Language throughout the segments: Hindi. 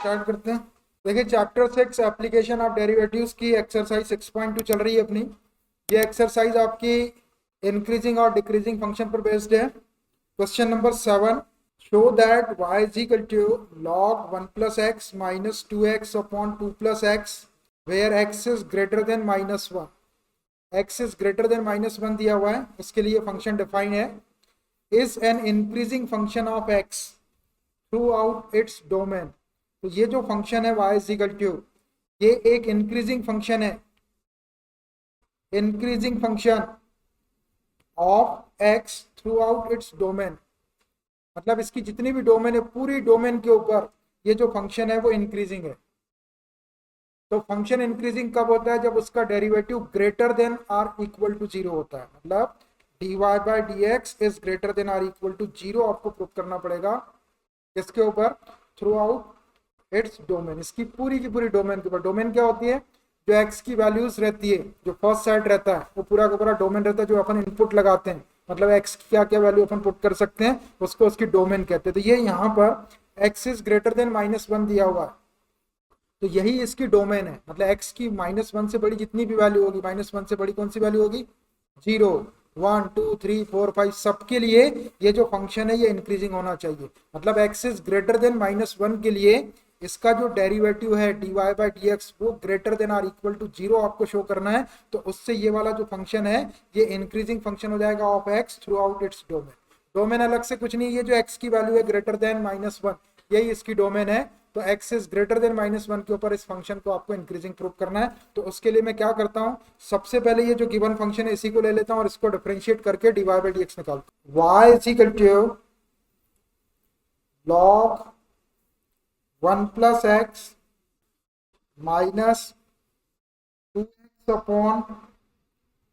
स्टार्ट करते हैं। देखिए चैप्टर 6 एप्लीकेशन ऑफ डेरिवेटिव्स की एक्सरसाइज 6.2 चल रही है अपनी। ये एक्सरसाइज आपकी इंक्रीजिंग और डिक्रीजिंग फंक्शन पर बेस्ड है। Question number 7, show that y is equal to log 1 plus x minus 2x upon 2 plus x where x is greater than -1। x is greater than -1 दिया हुआ है, उसके लिए फंक्शन डिफाइन है। Is an increasing function of x throughout its domain. तो ये जो फंक्शन है y इज इक्वल टू, ये एक इंक्रीजिंग फंक्शन है, increasing function of x throughout its domain. मतलब इसकी जितनी भी डोमेन है, पूरी डोमेन के ऊपर ये जो फंक्शन है वो इंक्रीजिंग है। तो फंक्शन इंक्रीजिंग कब होता है? जब उसका derivative greater than or equal to 0 होता है। मतलब dy by d x is greater than or equal to 0 आपको प्रूव करना पड़ेगा। इसके ऊपर थ्रू आउट इट्स डोमेन, इसकी पूरी की पूरी डोमेन के ऊपर। डोमेन क्या होती है? जो एक्स की वैल्यूज रहती है, जो फर्स्ट साइड रहता है वो पूरा का पूरा डोमेन रहता है, जो अपन इनपुट लगाते हैं। मतलब एक्स की क्या क्या वैल्यू अपन पुट कर सकते हैं, उसको उसकी डोमेन कहते हैं। तो ये यहाँ पर एक्स इज ग्रेटर देन -1 दिया हुआ है, तो यही इसकी डोमेन है। मतलब एक्स की -1 से बड़ी जितनी भी वैल्यू होगी, -1 से बड़ी कौन सी वैल्यू होगी? 0, 1, 2, 3, 4, 5 सबके लिए ये जो फंक्शन है ये इंक्रीजिंग होना चाहिए। मतलब एक्स इज ग्रेटर देन -1 के लिए इसका जो डेरिवेटिव है dy बाई डी एक्स वो greater than or equal to 0 आपको शो करना है। तो उससे ये वाला जो फंक्शन है ये इंक्रीजिंग फंक्शन हो जाएगा of x through out its domain. Domain अलग से कुछ नहीं, ये जो एक्स की वैल्यू है ग्रेटर देन -1 यही इसकी डोमेन है। तो x इज ग्रेटर देन -1 के ऊपर इस फंक्शन को आपको इंक्रीजिंग प्रूव करना है। तो उसके लिए मैं क्या करता हूं, सबसे पहले ये जो गिवन फंक्शन है इसी को ले लेता हूं और इसको डिफरेंशिएट करके dy बाई डी एक्स निकालता हूं। y is equal to log 1 plus x minus 2x upon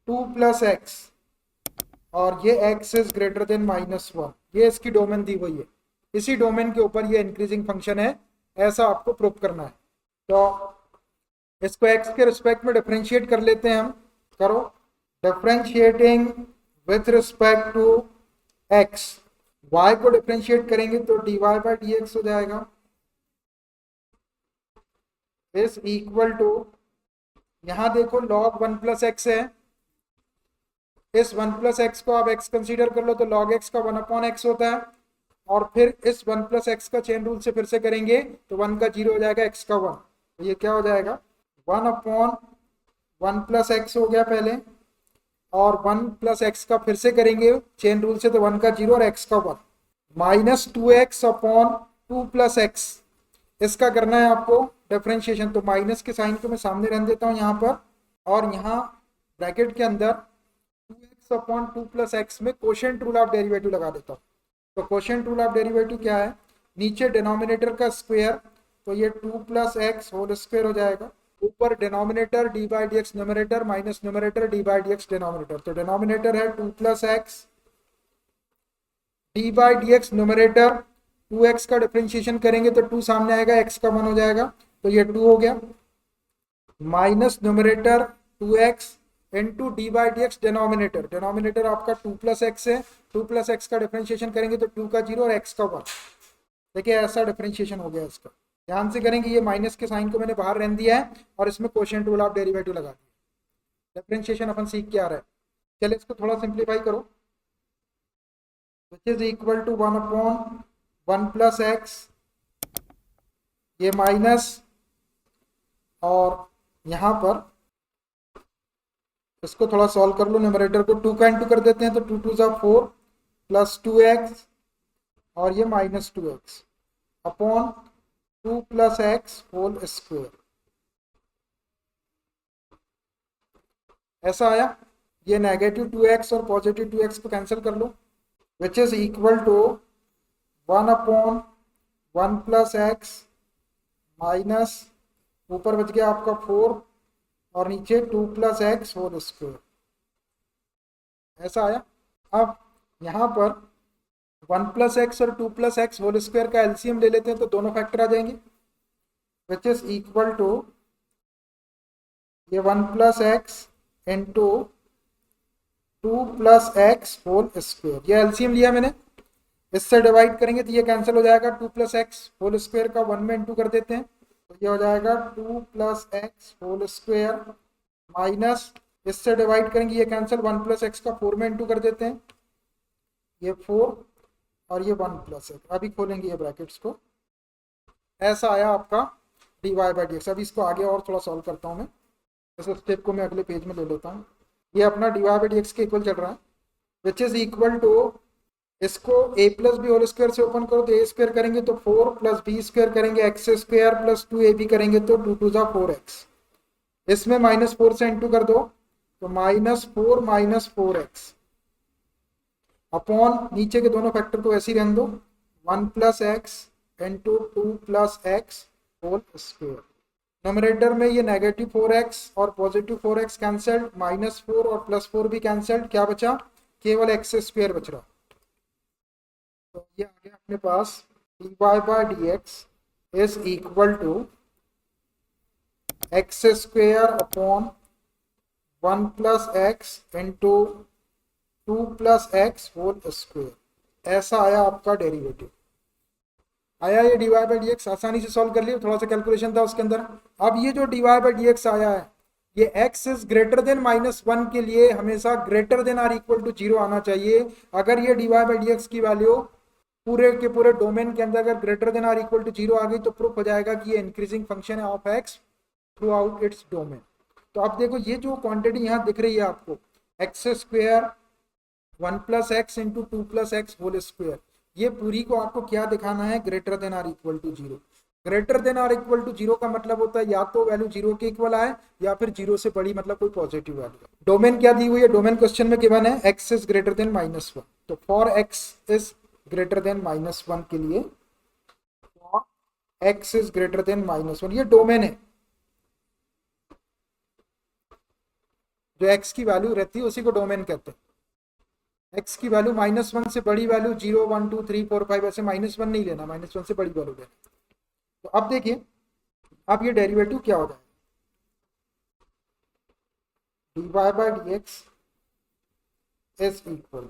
2 plus x, और ये x इज ग्रेटर देन -1, ये इसकी डोमेन दी हुई है। इसी डोमेन के ऊपर ये इंक्रीजिंग फंक्शन है, ऐसा आपको प्रूव करना है। तो इसको x के रिस्पेक्ट में डिफरेंशिएट कर लेते हैं हम। करो differentiating with respect to x, y को डिफरेंशिएट करेंगे तो dy बाई डी एक्स हो जाएगा इज इक्वल टू, यहां देखो log 1 प्लस एक्स है, इस 1 प्लस एक्स को आप x कंसीडर कर लो तो log x का 1 अपॉन एक्स होता है। और फिर इस 1 प्लस एक्स का चेन रूल से फिर से करेंगे तो 1 का 0 हो जाएगा, x का 1। तो ये क्या हो जाएगा? 1 अपॉन 1 प्लस एक्स हो गया पहले, और 1 प्लस एक्स का फिर से करेंगे चेन रूल से तो 1 का 0 और x का 1, minus 2x upon 2 plus x. इसका करना है आपको डिफरेंशिएशन। तो माइनस के साइन को मैं सामने रख देता हूँ यहाँ पर, और यहाँ ब्रैकेट के अंदर 2x अपॉन 2 प्लस एक्स में कोशेंट रूल ऑफ डेरिवेटिव लगा देता हूँ। तो कोशेंट रूल ऑफ डेरिवेटिव क्या है? नीचे डिनोमिनेटर का स्क्वायर, तो ये 2 प्लस एक्स होल स्क्वायर हो जाएगा। ऊपर denominator D by d x numerator minus numerator D by d x denominator. तो डिनोमिनेटर है 2 plus x, D by d x numerator, 2x का डिफरेंशिएशन करेंगे तो 2 सामने आएगा, x का 1 हो जाएगा, तो ये 2 हो गया, minus numerator 2x into D by d x denominator. Denominator आपका 2 प्लस एक्स है, 2 प्लस एक्स का डिफरेंशिएशन करेंगे तो 2 का 0 और x का 1। देखिए ऐसा डिफरेंशिएशन हो गया इसका। ध्यान से करेंगे, ये माइनस के साइन को मैंने बाहर रहने दिया है और इसमें कोशेंट रूल ऑफ डेरिवेटिव लगा दिया। डिफरेंशिएशन अपन सीख के आ रहा है। चलिए इसको थोड़ा सिंप्लीफाई करो, which is equal to 1 upon 1 plus x, ये माइनस, और यहाँ पर इसको थोड़ा सॉल्व कर लो। न्यूमरेटर को 2 का इंटू कर देते हैं तो 2 2 4 प्लस 2x, और ये minus 2x upon 2 plus x whole square. ऐसा आया। ये नेगेटिव 2x और पॉजिटिव 2x को कैंसिल कर लो, which is equal to 1 upon 1 plus x minus, ऊपर बच गया आपका 4 और नीचे 2 प्लस एक्स होल स्क्वायर। ऐसा आया। अब यहाँ पर 1 प्लस एक्स और 2 प्लस एक्स होल स्क्वायर का एलसीएम ले लेते हैं तो दोनों फैक्टर आ जाएंगे, विच इज इक्वल टू ये 1 plus x into 2 plus x whole square. ये एलसीएम लिया मैंने, इससे डिवाइड करेंगे तो ये कैंसिल हो जाएगा, 2 प्लस एक्स होल स्क्वायर का 1 में इंटू कर देते हैं तो ये हो जाएगा 2 plus x whole square minus, इससे डिवाइड करेंगे ये कैंसिल, 1 प्लस एक्स का 4 में इंटू कर देते हैं, ये 4 और ये 1 प्लस एक्स, अभी खोलेंगे ये ब्रैकेट्स को, ऐसा आया आपका d y by d x. अभी इसको आगे और थोड़ा सॉल्व करता हूँ मैं, इस स्टेप को मैं अगले पेज में ले लेता हूँ। ये अपना d y by d x के इक्वल चल रहा है, विच इज इक्वल टू, इसको a plus b whole square से ओपन करो तो a स्क्वायर करेंगे तो 4 प्लस बी स्क्वायर करेंगे एक्स स्क्वायर प्लस 2ab करेंगे तो 2 टू जा 4x, इसमें -4 से इंटू कर दो तो -4 माइनस 4x अपॉन नीचे के दोनों फैक्टर को ऐसे ही रहने दो, 1 plus x into 2 plus x whole square. Nominator में ये नेगेटिव 4x और पॉजिटिव 4x कैंसल्ड, -4 और +4 भी कैंसल्ड, क्या बचा, केवल एक्स स्क्वायर बच रहा। तो ये आ गया अपने पास dy by d x is equal to x square upon 1 plus x into 2 plus x whole square, ऐसा आया आपका डेरिवेटिव। आया ये dy बाई डी एक्स, आसानी से सॉल्व कर लिया, थोड़ा सा कैलकुलेशन था उसके अंदर। अब ये जो dy बाई डी एक्स आया है, ये x इज ग्रेटर देन -1 के लिए हमेशा greater than or equal to 0 आना चाहिए। अगर ये dy बाई डी एक्स की वैल्यू पूरे के पूरे डोमेन के अंदर अगर greater than or equal to 0 आ गई तो प्रूफ हो जाएगा कि ये इंक्रीजिंग फंक्शन है of x throughout its domain. तो आप देखो ये जो क्वांटिटी यहाँ दिख रही है आपको, x square 1 plus x into 2 plus x whole square, ये पूरी को आपको क्या दिखाना है, greater than or equal to 0। Greater than or equal to 0 का मतलब होता है या तो वैल्यू 0 के इक्वल आए या फिर 0 से बड़ी, मतलब कोई पॉजिटिव वैल्यू। डोमेन क्या दी हुई है, डोमेन क्वेश्चन में गिवन है x इज ग्रेटर देन -1, तो for x is greater than -1 के लिए, for x is greater than -1, ये डोमेन है, जो x की वैल्यू रहती है उसी को डोमेन कहते हैं। x की वैल्यू -1 से बड़ी वैल्यू 0 1 2 3 4 5 ऐसे -1 नहीं लेना, -1 से बड़ी वैल्यू लेना। तो अब देखिए अब ये डेरिवेटिव क्या हो जाएगा, dy by d x is equal,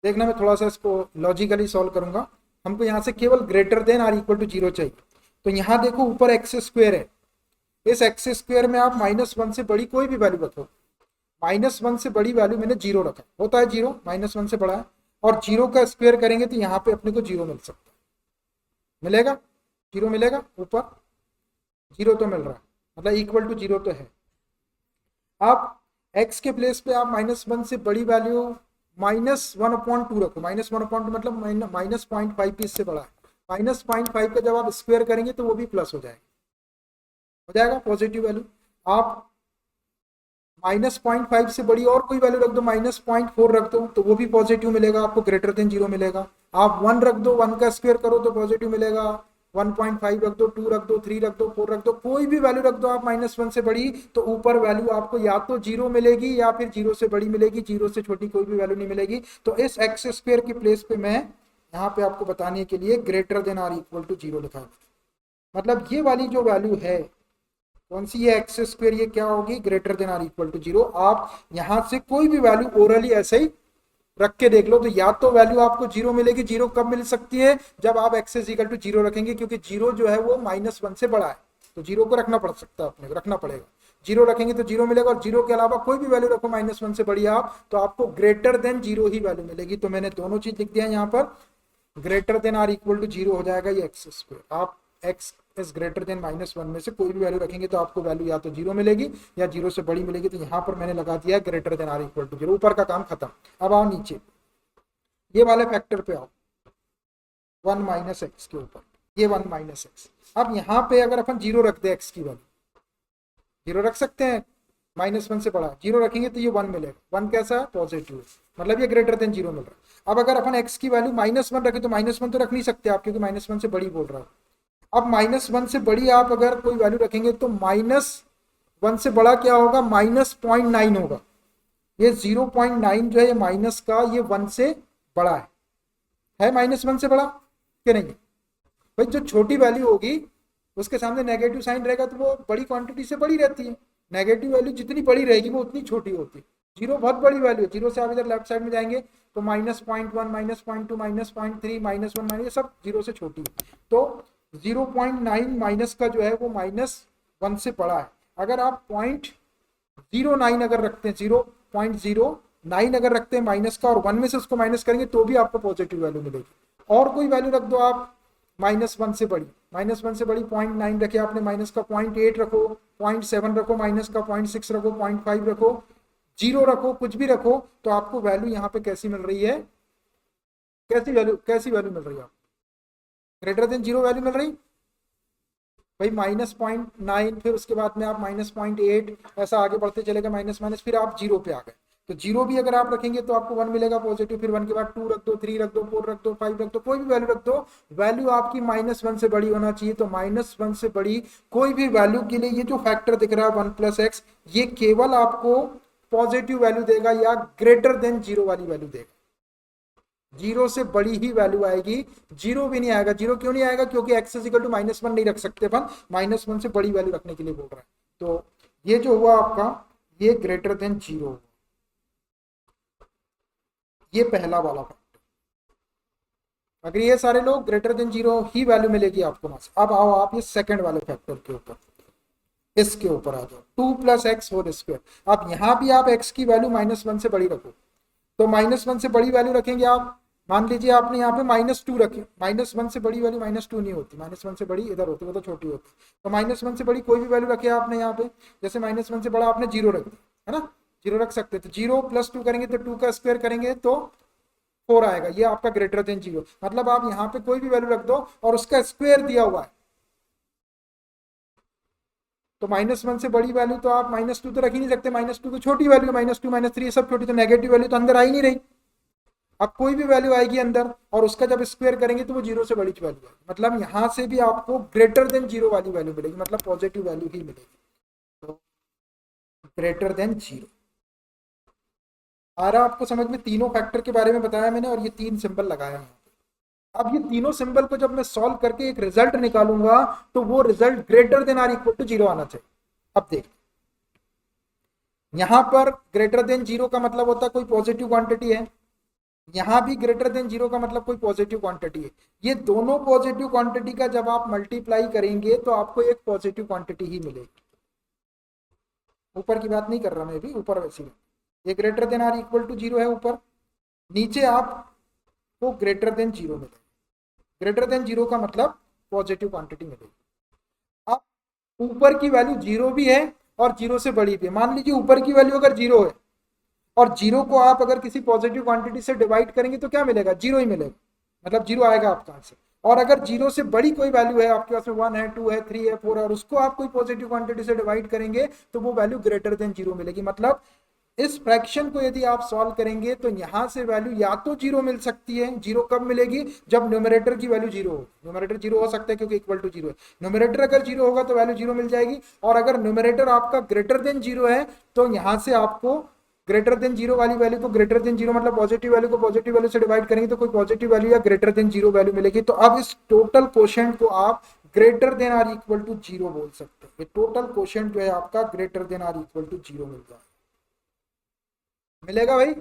देखना मैं थोड़ा सा इसको लॉजिकली सॉल्व करूंगा। हमको यहाँ से केवल greater than or equal to 0 चाहिए, तो यहाँ देखो ऊपर एक्स स्क्वायर है, इस एक्स स्क्वायर में आप -1 से बड़ी कोई भी वैल्यू रखो, -1 से बड़ी वैल्यू मैंने 0 रखा, होता है 0, -1 से बड़ा है, और 0 का स्क्वायर करेंगे तो यहाँ पे अपने को 0 मिल सकता है, मिलेगा 0 मिलेगा, ऊपर 0 तो मिल रहा है, मतलब इक्वल टू 0 तो है। आप x के प्लेस पे आप -1 से बड़ी वैल्यू -1/2 रखो, -1/2 मतलब -0.5 पीस से बड़ा है, -0.5 का जब आप स्क्वायर करेंगे तो वो भी प्लस हो जाएगा पॉजिटिव वैल्यू। आप -0.5 से बड़ी और कोई वैल्यू रख दो, -0.4 रख दो तो वो भी पॉजिटिव मिलेगा, आपको ग्रेटर देन 0 मिलेगा। आप 1 रख दो, 1 का स्क्वायर करो तो पॉजिटिव मिलेगा, 1.5 रख दो, 2 रख दो, 3 रख दो, 4 रख दो, कोई भी वैल्यू रख दो आप -1 से बड़ी, तो ऊपर वैल्यू आपको या तो 0 मिलेगी या फिर 0 से बड़ी मिलेगी, 0 से छोटी कोई भी वैल्यू नहीं मिलेगी। तो इस एक्स स्क्वायर की प्लेस पे मैं यहाँ पे आपको बताने के लिए greater than or equal to 0 लिखा है, मतलब ये वाली जो वैल्यू है कौन सी है, एक्स स्क्वायर, ये क्या होगी, greater than or equal to 0। आप यहाँ से कोई भी वैल्यू ओरली ऐसे ही रख के देख लो, तो या तो वैल्यू आपको 0 मिलेगी, 0 कब मिल सकती है, जब आप एक्स इज इक्वल टू 0 रखेंगे, क्योंकि 0 जो है वो -1 से बड़ा है, तो 0 को रखना पड़ सकता है, अपने को रखना पड़ेगा, 0 रखेंगे तो 0 मिलेगा, और 0 के अलावा कोई भी वैल्यू रखो -1 से बड़ी आप, तो आपको ग्रेटर देन 0 ही वैल्यू मिलेगी। तो मैंने दोनों चीज लिख दिया यहाँ पर, greater than or equal to 0 हो जाएगा ये एक्स स्क्वायर। आप एक्स इज ग्रेटर देन -1 में से कोई भी वैल्यू रखेंगे तो आपको वैल्यू या तो 0 मिलेगी या 0 से बड़ी मिलेगी, तो यहाँ पर मैंने लगा दिया greater than or equal to 0। ऊपर का काम खत्म। अब आओ नीचे, ये वाले फैक्टर पे आओ, 1 - x के ऊपर, ये 1 - x। अब यहाँ पे अगर अपन 0 रख दे, x की वैल्यू 0 रख सकते हैं, -1 से बड़ा 0 रखेंगे तो ये 1 मिलेगा, 1 कैसा है, पॉजिटिव, मतलब ये ग्रेटर देन 0 मिल रहा है। अब अगर अपन x की वैल्यू -1 रखें तो -1 तो रख नहीं सकते आप, क्योंकि -1 से बड़ी बोल रहा है। अब -1 से बड़ी आप अगर कोई वैल्यू रखेंगे तो -1 से बड़ा क्या होगा, -0.9 होगा। ये 0.9 जो है ये माइनस का, ये 1 से बड़ा है -1 से बड़ा कि नहीं भाई। जो छोटी वैल्यू होगी उसके सामने नेगेटिव साइन रहेगा, तो वो बड़ी क्वांटिटी से बड़ी रहती है, नेगेटिव वैल्यू जितनी बड़ी रहेगी वो उतनी छोटी होती है। जीरो बहुत बड़ी वैल्यू है, जीरो से आप इधर लेफ्ट साइड में जाएंगे तो -0.1, -0.2, -0.3, -1, ये सब जीरो से छोटी है। तो 0.9 माइनस का जो है वो -1 से बड़ा है। अगर आप 0.09 अगर रखते हैं, 0.09 अगर रखते हैं माइनस का और 1 में से उसको माइनस करेंगे तो भी आपको पॉजिटिव वैल्यू मिलेगी। और कोई वैल्यू रख दो आप -1 से बड़ी, -1 से बड़ी 0.9 रखे आपने, माइनस का 0.8 रखो, 0.7 रखो, माइनस का 0.6 रखो, 0.5 रखो, 0 रखो, कुछ भी रखो, तो आपको वैल्यू यहाँ पे कैसी मिल रही है, कैसी वैल्यू मिल रही है आपको, ग्रेटर देन 0 वैल्यू मिल रही भाई। -0.9, फिर उसके बाद में आप -0.8, ऐसा आगे बढ़ते चलेगा, माइनस माइनस, फिर आप 0 पे आ गए। तो 0 भी अगर आप रखेंगे तो आपको 1 मिलेगा पॉजिटिव, फिर 1 के बाद 2 रख दो, 3 रख दो, 4 रख दो, 5 रख दो, कोई भी वैल्यू रख दो, वैल्यू आपकी -1 से बड़ी होना चाहिए। तो -1 से बड़ी कोई भी वैल्यू के लिए ये जो फैक्टर दिख रहा है 1+x, ये केवल आपको पॉजिटिव वैल्यू देगा या ग्रेटर देन 0 वाली वैल्यू देगा। 0 से बड़ी ही वैल्यू आएगी, 0 भी नहीं आएगा। 0 क्यों नहीं आएगा, क्योंकि x इक्वल टू -1 नहीं रख सकते अपन, -1 से बड़ी वैल्यू रखने के लिए बोल रहा है। तो ये जो हुआ आपका, ये ग्रेटर देन 0, ये पहला वाला फैक्टर। अगर ये सारे लोग ग्रेटर देन 0 ही वैल्यू मिलेगी आपको वहां से। अब आओ आप ये सेकंड वाले फैक्टर के ऊपर, इसके ऊपर आ जाओ, 2+x²। अब यहां भी आप x की वैल्यू -1 से बड़ी रखो, तो -1 से बड़ी वैल्यू रखेंगे आप। मान लीजिए आपने यहाँ पे -2 रखे, -1 से बड़ी वैल्यू -2 नहीं होती, -1 से बड़ी इधर होती, वो तो छोटी होती। तो -1 से बड़ी कोई भी वैल्यू रखे आपने यहाँ पे, जैसे -1 से बड़ा आपने 0 रख दिया, है ना, 0 रख सकते। तो 0 + 2 करेंगे तो 2 का स्क्वायर करेंगे तो 4 आएगा, ये आपका ग्रेटर देन 0। मतलब आप यहाँ पे कोई भी वैल्यू रख दो और उसका स्क्वायर दिया हुआ है, तो -1 से बड़ी वैल्यू तो आप -2 तो रख ही नहीं सकते, -2 तो छोटी वैल्यू, -2, -3 सब छोटी, तो नेगेटिव वैल्यू तो अंदर आ ही नहीं रही। अब कोई भी वैल्यू आएगी अंदर और उसका जब स्क्वायर करेंगे तो वो 0 से बड़ी वैल्यू आएगी, मतलब यहां से भी आपको ग्रेटर देन 0 वाली वैल्यू मिलेगी, मतलब पॉजिटिव वैल्यू ही मिलेगी। तो ग्रेटर देन 0 आ रहा आपको समझ में, तीनों फैक्टर के बारे में बताया मैंने और ये 3 सिंबल लगाया है। अब ये तीनों सिंबल को जब मैं सॉल्व करके एक रिजल्ट निकालूंगा तो वो result greater than or equal to 0 आना चाहिए। अब देख, यहां पर ग्रेटर देन 0 का मतलब होता है कोई पॉजिटिव क्वांटिटी है, यहां भी ग्रेटर देन 0 का मतलब कोई पॉजिटिव क्वांटिटी है। ये दोनों पॉजिटिव क्वांटिटी का जब आप मल्टीप्लाई करेंगे तो आपको एक पॉजिटिव क्वांटिटी ही मिलेगी। ऊपर की बात नहीं कर रहा मैं, भी ऊपर वैसी ये greater than or equal to 0 है ऊपर, नीचे आपको ग्रेटर देन 0 मिलेगा। ग्रेटर देन 0 का मतलब पॉजिटिव क्वांटिटी मिलेगी। अब ऊपर की वैल्यू 0 भी है और 0 से बड़ी भी है। मान लीजिए ऊपर की वैल्यू अगर 0 है और 0 को आप अगर किसी पॉजिटिव क्वांटिटी से डिवाइड करेंगे तो क्या मिलेगा, 0 ही मिलेगा, मतलब 0 आएगा आपका आंसर। और अगर 0 से बड़ी कोई वैल्यू है आपके पास में, 1 है, 2 है, 3 है, 4 है, और उसको आप कोई पॉजिटिव क्वांटिटी से डिवाइड करेंगे तो वो वैल्यू ग्रेटर देन 0 मिलेगी। मतलब इस फ्रैक्शन को यदि आप सॉल्व करेंगे तो यहां से वैल्यू या तो 0 मिल सकती है। 0 कब मिलेगी, जब न्यूमरेटर की वैल्यू 0 हो। न्यूमरेटर 0 हो सकता है क्योंकि इक्वल टू 0 है। न्यूमरेटर अगर 0 होगा तो वैल्यू 0 मिल जाएगी, और अगर न्यूमरेटर आपका ग्रेटर देन 0 है तो यहां से आपको ग्रेटर देन 0 वाली वैल्यू को, ग्रेटर देन 0 मतलब पॉजिटिव वैल्यू को पॉजिटिव वैल्यू से डिवाइड करेंगे तो कोई पॉजिटिव वैल्यू या ग्रेटर देन 0 वैल्यू मिलेगी। तो अब इस टोटल कोशेंट को आप greater than or equal to 0 बोल सकते हैं। ये टोटल कोशेंट जो है आपका greater than or equal to 0 मिल जाएगा, मिलेगा भाई।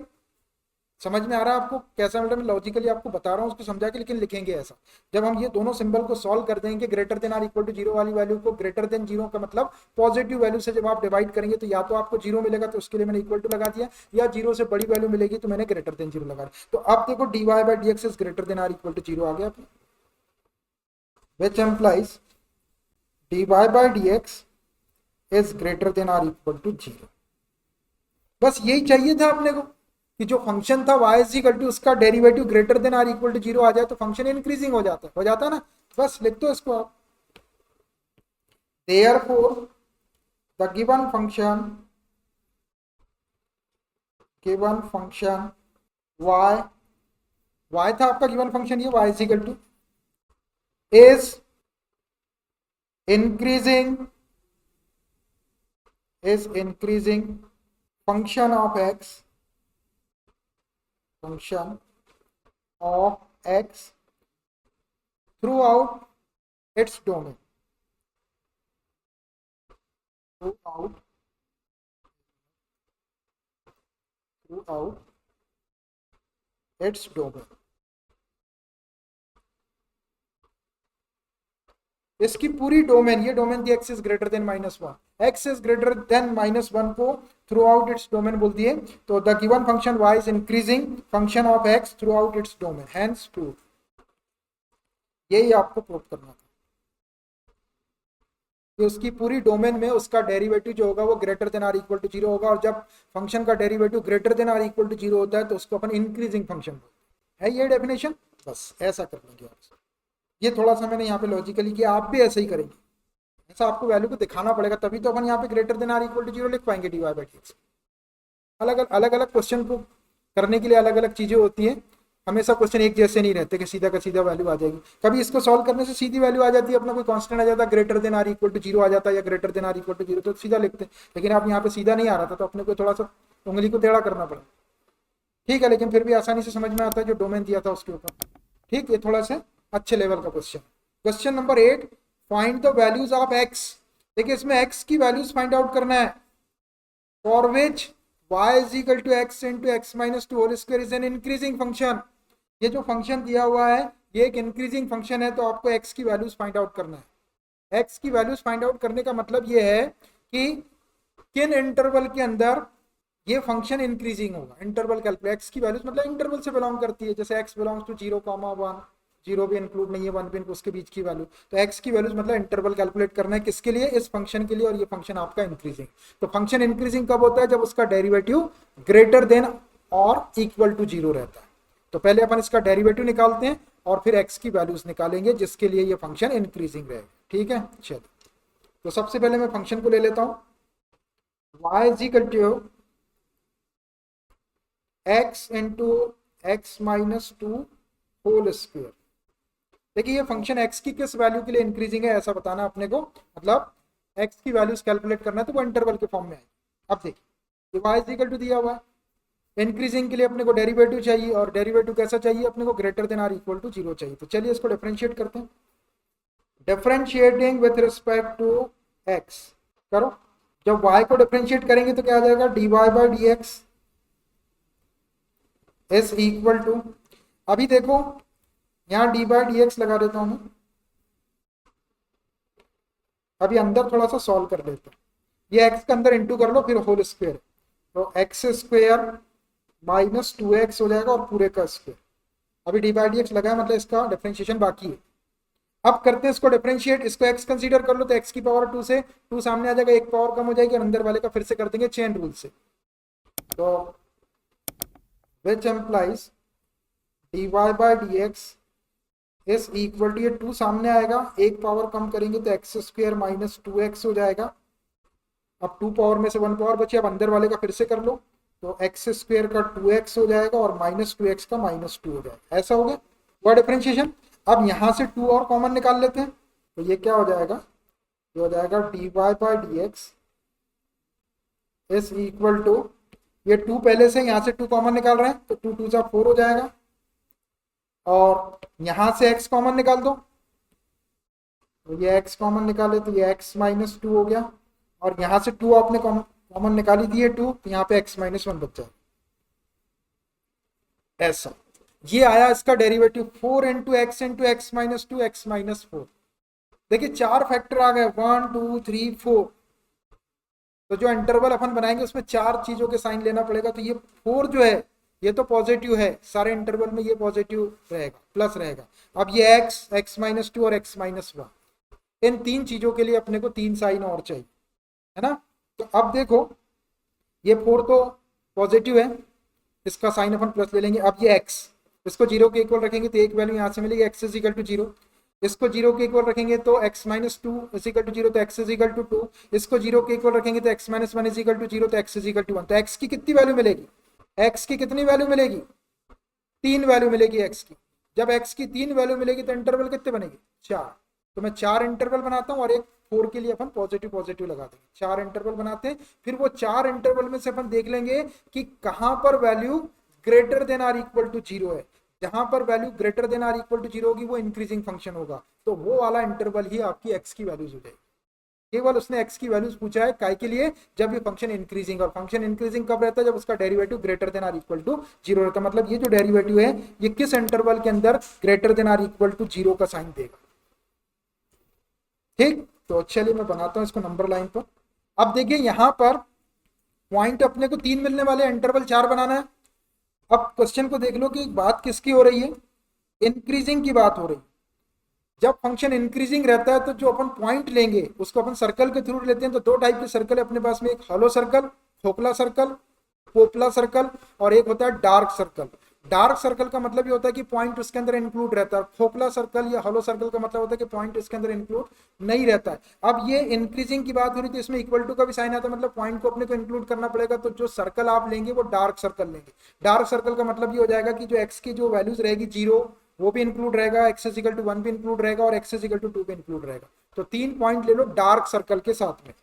समझ में आ रहा है आपको कैसा, मतलब मैं लॉजिकली आपको बता रहा हूँ उसको समझा के, लेकिन लिखेंगे ऐसा। जब हम ये दोनों सिंबल को सॉल्व कर देंगे, greater than or equal to 0 वाली वैल्यू को ग्रेटर देन 0 का मतलब पॉजिटिव वैल्यू से जब आप डिवाइड करेंगे तो या तो आपको 0 मिलेगा, तो उसके लिए मैंने इक्वल टू लगा दिया, या 0 से बड़ी वैल्यू मिलेगी तो मैंने ग्रेटर देन 0 लगा दिया। तो अब देखो dy/dx is greater than or equal to 0 आ गया, which implies dy/dx is greater than or equal to 0। बस यही चाहिए था अपने को कि जो फंक्शन था y इज इक्वल टू उसका derivative greater than or equal to 0 आ जाए तो फंक्शन इंक्रीजिंग हो जाता ना। बस लिख दो इसको आप, therefore the given function y था आपका गिवन फंक्शन, ये y is equal two is increasing function of x throughout its domain, throughout through out its domain. इसकी पूरी डोमेन, ये domain the x is greater than -1, x is greater than -1 को थ्रू आउट इट्स डोमेन बोल दिए। तो the given function y is increasing function of x throughout its domain, hence prove. यही आपको प्रूव करना था कि उसकी पूरी डोमेन में उसका डेरिवेटिव जो होगा वो greater than or equal to 0 होगा, और जब फंक्शन का derivative greater than or equal to 0 होता है तो उसको अपन इंक्रीजिंग फंक्शन बोलते हैं। है ये डेफिनेशन, बस ऐसा कर लेंगे आप। ये थोड़ा सा मैंने यहाँ पे लॉजिकली किया, आप भी ऐसे ही करेंगे, ऐसा आपको वैल्यू को दिखाना पड़ेगा, तभी तो अपन यहाँ पे greater than or equal to 0 लिख पाएंगे dy बाई dx। अलग अलग क्वेश्चन को करने के लिए अलग अलग चीजें होती हैं, हमेशा क्वेश्चन एक जैसे नहीं रहते कि सीधा का सीधा वैल्यू आ जाएगी। कभी इसको सॉल्व करने से सीधी वैल्यू आ जाती है, अपना कोई कांस्टेंट आ जाता है greater than or equal to 0 आ जाता है, या greater than or equal to 0, तो सीधा लिखते हैं। लेकिन आप यहाँ पे सीधा नहीं आ रहा था तो अपने को थोड़ा सा उंगली को टेढ़ा करना पड़ा, ठीक है, लेकिन फिर भी आसानी से समझ में आता है जो डोमेन दिया था उसके ऊपर। ठीक, ये थोड़ा सा अच्छे लेवल का question. Question number 8, find the values of x। देखिए इसमें x की वैल्यूज फाइंड आउट करना है, for which y is equal to x into x minus two whole square is an increasing function. ये जो फंक्शन दिया हुआ है ये एक इंक्रीजिंग फंक्शन है, तो आपको x की वैल्यूज फाइंड आउट करना है। x की वैल्यूज फाइंड आउट करने का मतलब ये है कि किन इंटरवल के अंदर ये फंक्शन इंक्रीजिंग होगा। इंटरवल कैलकुलेट, x की वैल्यूज मतलब इंटरवल से बिलोंग करती है, जैसे x बिलोंग्स टू 0,1, 0 भी इंक्लूड नहीं है, 1 भी, उसके बीच की वैल्यू। तो x की वैल्यूज मतलब इंटरवल कैलकुलेट करना है, किसके लिए, इस फंक्शन के लिए, और ये फंक्शन आपका इंक्रीजिंग। तो फंक्शन इंक्रीजिंग कब होता है, जब उसका डेरिवेटिव ग्रेटर देन और इक्वल टू 0 रहता है। तो पहले अपन इसका डेरिवेटिव निकालते हैं और फिर x की वैल्यूज निकालेंगे जिसके लिए ये फंक्शन इंक्रीजिंग रहेगा। ठीक है, चलो तो सबसे पहले मैं फंक्शन को ले लेता हूं, y is equal to x into x minus two whole square. देखिए ये फंक्शन x की किस वैल्यू के लिए इंक्रीजिंग है ऐसा बताना अपने को, मतलब x की वैल्यूज कैलकुलेट करना है तो वो इंटरवल के फॉर्म में आएगी। अब देखिए y इज इक्वल टू दिया हुआ है, इंक्रीजिंग के लिए अपने को डेरिवेटिव चाहिए, और डेरिवेटिव कैसा चाहिए अपने को, greater than or equal to 0 चाहिए। तो चलिए इसको डिफरेंशिएट करते हैं, differentiating with respect to x करो। जब y को डिफरेंशिएट करेंगे तो क्या आ जाएगा, dy by dx is equal to, अभी देखो यहाँ डी बाई डी एक्स लगा देता हूं मैं, अभी अंदर थोड़ा सा सॉल्व कर लेते हैं। ये x के अंदर इंटू कर लो फिर होल स्क्वायर, तो एक्स स्क्वायर माइनस 2x हो जाएगा और पूरे का स्क्वायर। अभी डी बाई डी एक्स लगाया मतलब इसका डिफरेंशिएशन बाकी है। अब करते हैं इसको डिफरेंशिएट, इसको x कंसीडर कर लो तो x की पावर 2 से 2 सामने आ जाएगा, एक पावर कम हो जाएगी, और अंदर वाले का फिर से कर देंगे चेन रूल से, तो which implies d y by d x is equal to, ये 2 सामने आएगा, एक पावर कम करेंगे तो एक्स स्क्वायर माइनस 2x हो जाएगा। अब 2 पावर में से 1 पावर बची, अब अंदर वाले का फिर से कर लो, तो एक्स स्क्वायर का 2x हो जाएगा और माइनस 2x का -2 हो जाएगा। ऐसा हो गया वह डिफरेंशिएशन। अब यहाँ से 2 और कॉमन निकाल लेते हैं, तो ये क्या हो जाएगा, ये हो जाएगा d y by d x is equal to, ये 2 पहले से, यहाँ से 2 कॉमन निकाल रहे हैं तो 2 2 जा 4 हो जाएगा, और यहां से x कॉमन निकाल दो, तो ये x कॉमन निकाले तो ये x माइनस 2 हो गया, और यहां से 2 आपने कॉमन निकाली दिए 2, तो यहाँ पे x माइनस 1 बच जाएगा। ऐसा ये आया इसका derivative 4 into x minus 2 x minus 4। देखिए 4 फैक्टर आ गए, 1 2 3 4, तो जो इंटरवल अपन बनाएंगे उसमें 4 चीजों के साइन लेना पड़ेगा। तो ये 4 जो है ये तो पॉजिटिव है, सारे इंटरवल में ये पॉजिटिव रहेगा, प्लस रहेगा। अब ये एक्स माइनस 2 और एक्स माइनस 1, इन 3 चीजों के लिए अपने को 3 साइन और चाहिए, है ना। तो अब देखो ये 4 तो पॉजिटिव है, इसका साइन अपन प्लस ले लेंगे। अब ये x, इसको 0 के इक्वल रखेंगे तो एक वैल्यू यहाँ से मिलेगी, x इज इक्वल टू 0। इसको 0 के इक्वल रखेंगे तो x minus 2 is equal to 0, तो x इज इक्वल टू 2। इसको 0 के इक्वल रखेंगे तो x minus 1 is equal to 0, तो x इज इक्वल टू 1। तो x की कितनी वैल्यू मिलेगी, x की कितनी वैल्यू मिलेगी, 3 वैल्यू मिलेगी x की। जब x की 3 वैल्यू मिलेगी तो इंटरवल कितने बनेंगे, 4। तो मैं 4 इंटरवल बनाता हूँ और एक 4 के लिए अपन पॉजिटिव पॉजिटिव लगा देंगे, 4 इंटरवल बनाते हैं। फिर वो 4 इंटरवल में से अपन देख लेंगे कि कहां पर value greater than or equal to 0 है। जहां पर value greater than or equal to 0 होगी वो इंक्रीजिंग फंक्शन होगा, तो वो वाला इंटरवल ही आपकी x की वैल्यूज हो जाएगी। केवल उसने x की वैल्यूज पूछा है काय के लिए, जब ये फंक्शन इंक्रीजिंग, और फंक्शन इंक्रीजिंग कब रहता है, जब उसका derivative greater than or equal to 0 रहता है। मतलब ये जो डेरिवेटिव है ये किस इंटरवल के अंदर greater than or equal to 0 का साइन देगा। ठीक, तो चलिए मैं बनाता हूं इसको नंबर लाइन पर। अब देखिए यहां पर पॉइंट अपने को 3 मिलने वाले, इंटरवल 4 बनाना है। अब क्वेश्चन को देख लो कि बात किसकी हो रही है, इंक्रीजिंग की बात हो रही है। जब फंक्शन इंक्रीजिंग रहता है तो जो अपन पॉइंट लेंगे उसको अपन सर्कल के थ्रू लेते हैं। तो दो टाइप के सर्कल है अपने पास में, एक हॉलो सर्कल, खोखला सर्कल, पोपला सर्कल, और एक होता है डार्क सर्कल। डार्क सर्कल का मतलब ये होता है कि पॉइंट उसके अंदर इंक्लूड रहता है। खोखला सर्कल या हॉलो सर्कल का मतलब होता है कि पॉइंट उसके अंदर इंक्लूड नहीं रहता है। अब ये इंक्रीजिंग की बात हो रही थी, इसमें इक्वल टू का भी साइन आता है, मतलब पॉइंट को अपने को इंक्लूड करना पड़ेगा। तो जो सर्कल आप लेंगे वो डार्क सर्कल लेंगे। डार्क सर्कल का मतलब ये हो जाएगा कि जो एक्स की जो वैल्यूज रहेगी 0 वो भी इंक्लूड रहेगा, एक्स इज इक्वल टू 1 भी इंक्लूड रहेगा, और एक्स इज इक्वल टू 2 भी इंक्लूड रहेगा। तो 3 पॉइंट ले लो डार्क सर्कल के साथ में,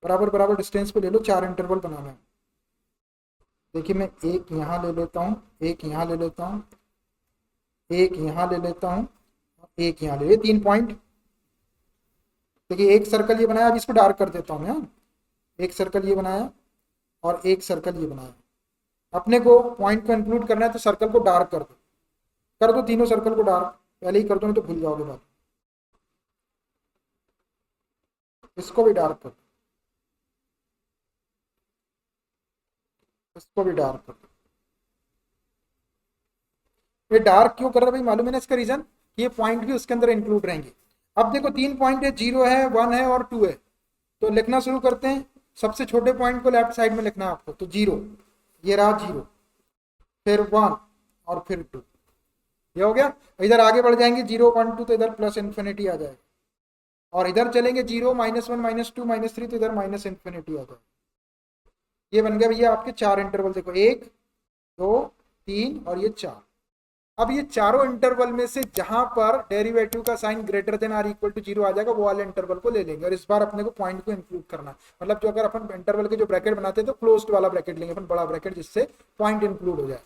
बराबर बराबर डिस्टेंस पे ले लो, 4 इंटरवल बनाना है। देखिए मैं एक यहाँ ले लेता हूँ, एक यहाँ ले लेता हूँ, एक यहाँ ले लेता हूँ, एक यहाँ ले, 3 पॉइंट। देखिए एक सर्कल ये बनाया, अब इसको डार्क कर देता हूँ मैं। एक सर्कल ये बनाया और एक सर्कल ये बनाया। अपने को पॉइंट को इंक्लूड करना है तो सर्कल को डार्क कर दो तीनों सर्कल को डार्क, पहले ही कर दो नहीं तो भूल जाओगे बात। इसको भी डार्क कर दो, इसको भी डार्क कर दो। ये डार्क क्यों कर रहा है भाई, मालूम है ना इसका रीजन, ये पॉइंट भी उसके अंदर इंक्लूड रहेंगे। अब देखो 3 पॉइंट है, 0 है, 1 है और 2 है। तो लिखना शुरू करते हैं। सबसे छोटे पॉइंट को लेफ्ट साइड में लिखना है आपको। तो 0, ये रहा 0, फिर 1 और फिर 2, ये हो गया। इधर आगे बढ़ जाएंगे 0 1 2 तो इधर प्लस इन्फिनिटी आ जाएगा, और इधर चलेंगे 0 -1 -2 -3 तो इधर माइनस इन्फिनिटी आ जाएगा। ये बन गया भैया आपके 4 इंटरवल। देखो 1 2 3 और ये 4। अब ये चारों इंटरवल में से जहां पर डेरिवेटिव का sign greater than or equal to 0 आ जाएगा वो वाले इंटरवल को ले लेंगे। और इस बार अपने को पॉइंट को इंक्लूड करना है। मतलब जो अगर अपन इंटरवल के जो ब्रैकेट बनाते हैं तो क्लोज्ड वाला ब्रैकेट लेंगे अपन, बड़ा ब्रैकेट, जिससे पॉइंट इंक्लूड हो जाए।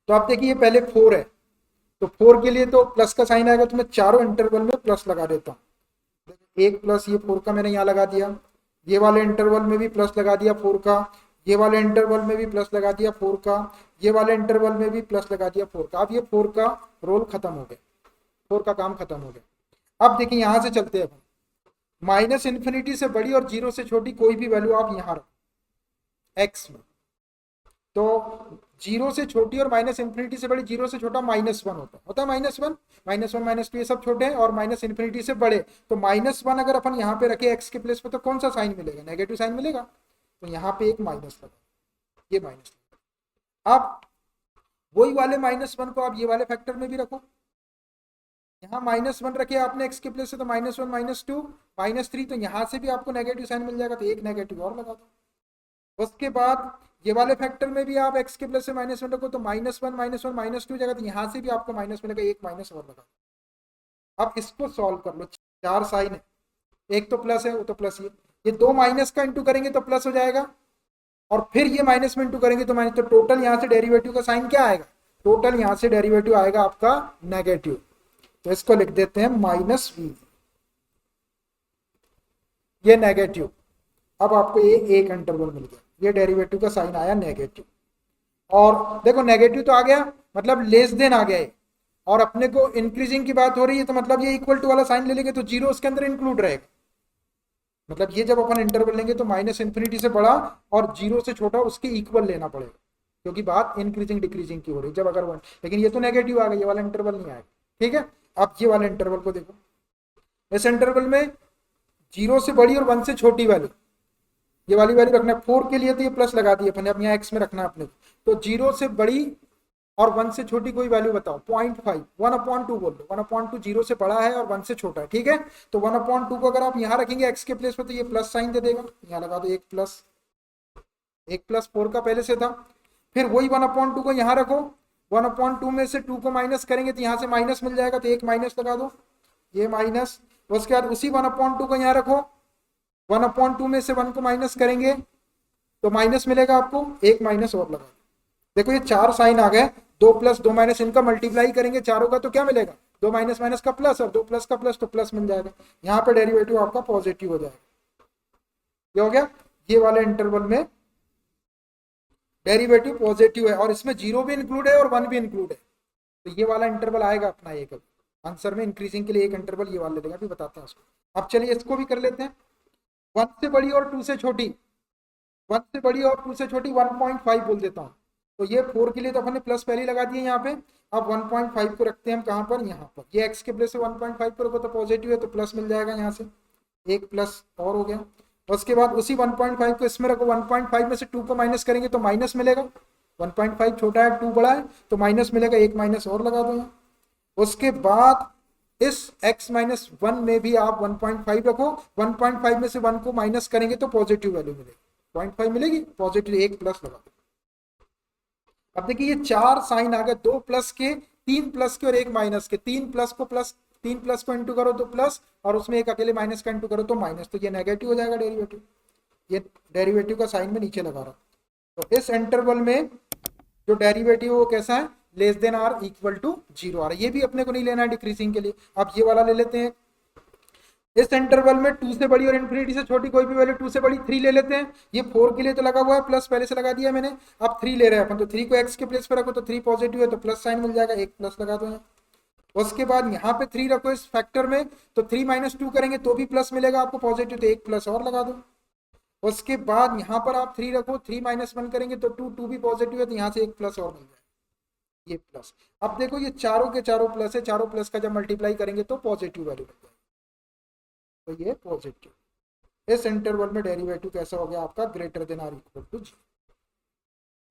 तो आप देखिए पहले 4 है, तो 4 के लिए तो प्लस का साइन आएगा, तो मैं चारों इंटरवल में प्लस लगा देता हूँ। एक प्लस ये 4 का मैंने यहाँ लगा दिया, ये वाले इंटरवल में भी प्लस लगा दिया 4 का, ये वाले इंटरवल में भी प्लस लगा दिया 4 का, ये वाले इंटरवल में भी प्लस लगा दिया 4 का। अब ये 4 का रोल खत्म हो गया, 4 का काम खत्म हो गया। अब देखिए यहां से चलते हैं, माइनस इन्फिनिटी से बड़ी और 0 से छोटी कोई भी वैल्यू आप यहां रखो एक्स में। तो 0 से छोटी और माइनस इन्फिनिटी से बड़ी, 0 से छोटा -1 होता है -1 -1 -2 ये सब छोटे हैं, और माइनस इन्फिनिटी से बड़े। तो -1 अगर अपन यहाँ पे रखे एक्स के प्लेस पे तो कौन सा साइन मिलेगा, नेगेटिव साइन मिलेगा। तो यहाँ पे एक माइनस लगा, ये माइनस लगा। अब वही वाले -1 को आप ये वाले फैक्टर में भी रखो। यहाँ -1 रखे आपने एक्स के प्लेस से, तो -1 -2 -3, तो यहाँ से भी आपको नेगेटिव साइन मिल जाएगा, तो एक नेगेटिव और लगा दो। उसके बाद ये वाले फैक्टर में भी आप एक्स के प्लेस से -1 रखो, तो -1 -1 -2 जगह, तो यहाँ से भी आपको माइनस मिलेगा, एक माइनस और लगा दो। अब इसको सॉल्व कर लो, 4 साइन है, एक तो प्लस है वो तो प्लस, ये 2 माइनस का इंटू करेंगे तो प्लस हो जाएगा, और फिर ये माइनस में इंटू करेंगे तो माइनस। तो टोटल यहाँ से डेरिवेटिव का साइन क्या आएगा, टोटल यहाँ से डेरिवेटिव आएगा आपका नेगेटिव। तो इसको लिख देते हैं -v, ये नेगेटिव। अब आपको ये एक इंटरवल मिल गया, ये डेरिवेटिव का साइन आया नेगेटिव। और देखो नेगेटिव तो आ गया, मतलब लेस देन आ गया, और अपने को इंक्रीजिंग की बात हो रही है, तो मतलब ये इक्वल टू वाला साइन ले लेंगे तो 0 उसके अंदर इंक्लूड रहेगा। मतलब ये जब अपन इंटरवल लेंगे तो माइनस इन्फिनिटी से बड़ा और 0 से छोटा उसके इक्वल लेना पड़ेगा, क्योंकि बात इंक्रीजिंग डिक्रीजिंग की हो रही है। जब अगर 1, लेकिन ये तो नेगेटिव आ गया, ये वाला इंटरवल नहीं आएगा। ठीक है, अब ये वाले इंटरवल को देखो, इस इंटरवल में 0 से बड़ी और 1 से छोटी वैल्यू, ये वाली वैल्यू रखना है। 4 के लिए तो ये प्लस लगा दी अपने, अब यहाँ एक्स में रखना है अपने। तो 0 से बड़ी और 1 से छोटी कोई वैल्यू बताओ, 0.5, 1/2 बोल दो। 1/2 0 से बड़ा है और 1 से छोटा है, ठीक है। तो 1/2 को अगर आप यहाँ रखेंगे x के प्लेस पे तो ये प्लस साइन दे देगा, यहाँ लगा दो एक प्लस 4 का पहले से था। फिर वही 1/2 को यहाँ रखो, 1/2 में से 2 को माइनस करेंगे तो यहाँ से माइनस मिल जाएगा, तो एक माइनस लगा दो, ये माइनस। उसके बाद उसी 1/2 को यहाँ रखो, 1/2 में से 1 को माइनस करेंगे तो माइनस मिलेगा आपको, एक माइनस और लगा। देखो ये 4 साइन आ गए, 2 + 2 - इनका मल्टीप्लाई करेंगे चारों का तो क्या मिलेगा, दो माइनस माइनस का प्लस और दो प्लस का प्लस, तो प्लस मिल जाएगा। यहाँ पे डेरिवेटिव आपका पॉजिटिव हो जाएगा। ये हो गया, ये वाले इंटरवल में डेरिवेटिव पॉजिटिव है और इसमें 0 भी इंक्लूड है और 1 भी इंक्लूड है, तो ये वाला इंटरवल आएगा अपना एक आंसर में। इंक्रीजिंग के लिए एक इंटरवल ये वाला ले लेगा, अभी बताते हैं उसको। अब चलिए इसको भी कर लेते हैं। 1 से बड़ी और 2 से छोटी, 1 से बड़ी और 2 से छोटी 1.5 बोल देता हूँ। तो ये 4 के लिए तो अपन ने प्लस पहले लगा दिए यहाँ पे। अब 1.5 को रखते हैं हम कहाँ पर, यहाँ पर। ये x के प्लेस से 1.5 पर रखो तो पॉजिटिव है, तो प्लस मिल जाएगा यहाँ से, एक प्लस और हो गया। उसके बाद उसी 1.5 को इसमें रखो, 1.5 में से 2 को माइनस करेंगे तो माइनस मिलेगा। 1.5 छोटा है, 2 बड़ा है, तो माइनस मिलेगा, एक माइनस और लगा दो यहाँ। उसके बाद इस x माइनस 1 में भी आप 1.5 रखो, 1.5 में से 1 को माइनस करेंगे तो पॉजिटिव वैल्यू मिलेगी, 0.5 मिलेगी, पॉजिटिव, एक प्लस लगा दो। अब देखिए ये 4 साइन आ गए, 2 प्लस के, 3 प्लस के और एक माइनस के। 3 प्लस को इंटू करो तो प्लस, और उसमें एक अकेले माइनस का इंटू करो तो माइनस, तो ये नेगेटिव हो जाएगा डेरिवेटिव। ये डेरिवेटिव का साइन में नीचे लगा रहा हूं। तो इस इंटरवल में जो डेरिवेटिव वो कैसा है, less than or equal to 0 आ रहा है। ये भी अपने को नहीं लेना है डिक्रीजिंग के लिए। अब ये वाला ले लेते हैं। इस इंटरवल में 2 से बड़ी और इन्फिनिटी से छोटी कोई भी वैल्यू, 2 से बड़ी 3 ले लेते हैं। ये 4 के लिए तो लगा हुआ है, प्लस पहले से लगा दिया मैंने। अब 3 ले रहे हैं अपन, तो 3 को x के प्लेस पर रखो तो 3 पॉजिटिव है, तो प्लस साइन मिल जाएगा, एक प्लस लगा दो यहाँ। उसके बाद यहाँ पे 3 रखो इस फैक्टर में, तो 3 माइनस 2 करेंगे तो भी प्लस मिलेगा आपको पॉजिटिव, तो एक प्लस और लगा दो। उसके बाद यहाँ पर आप 3 रखो, 3 माइनस 1 करेंगे तो 2 भी पॉजिटिव है, तो यहाँ से एक प्लस और मिल जाएगा, ये प्लस। अब देखो ये चारों के चारों प्लस है, चारों प्लस का जब मल्टीप्लाई करेंगे तो पॉजिटिव वैल्यू मिल जाएगी, तो ये पॉजिटिव। इस इंटरवल में डेरिवेटिव कैसा हो गया आपका, greater than or equal to 0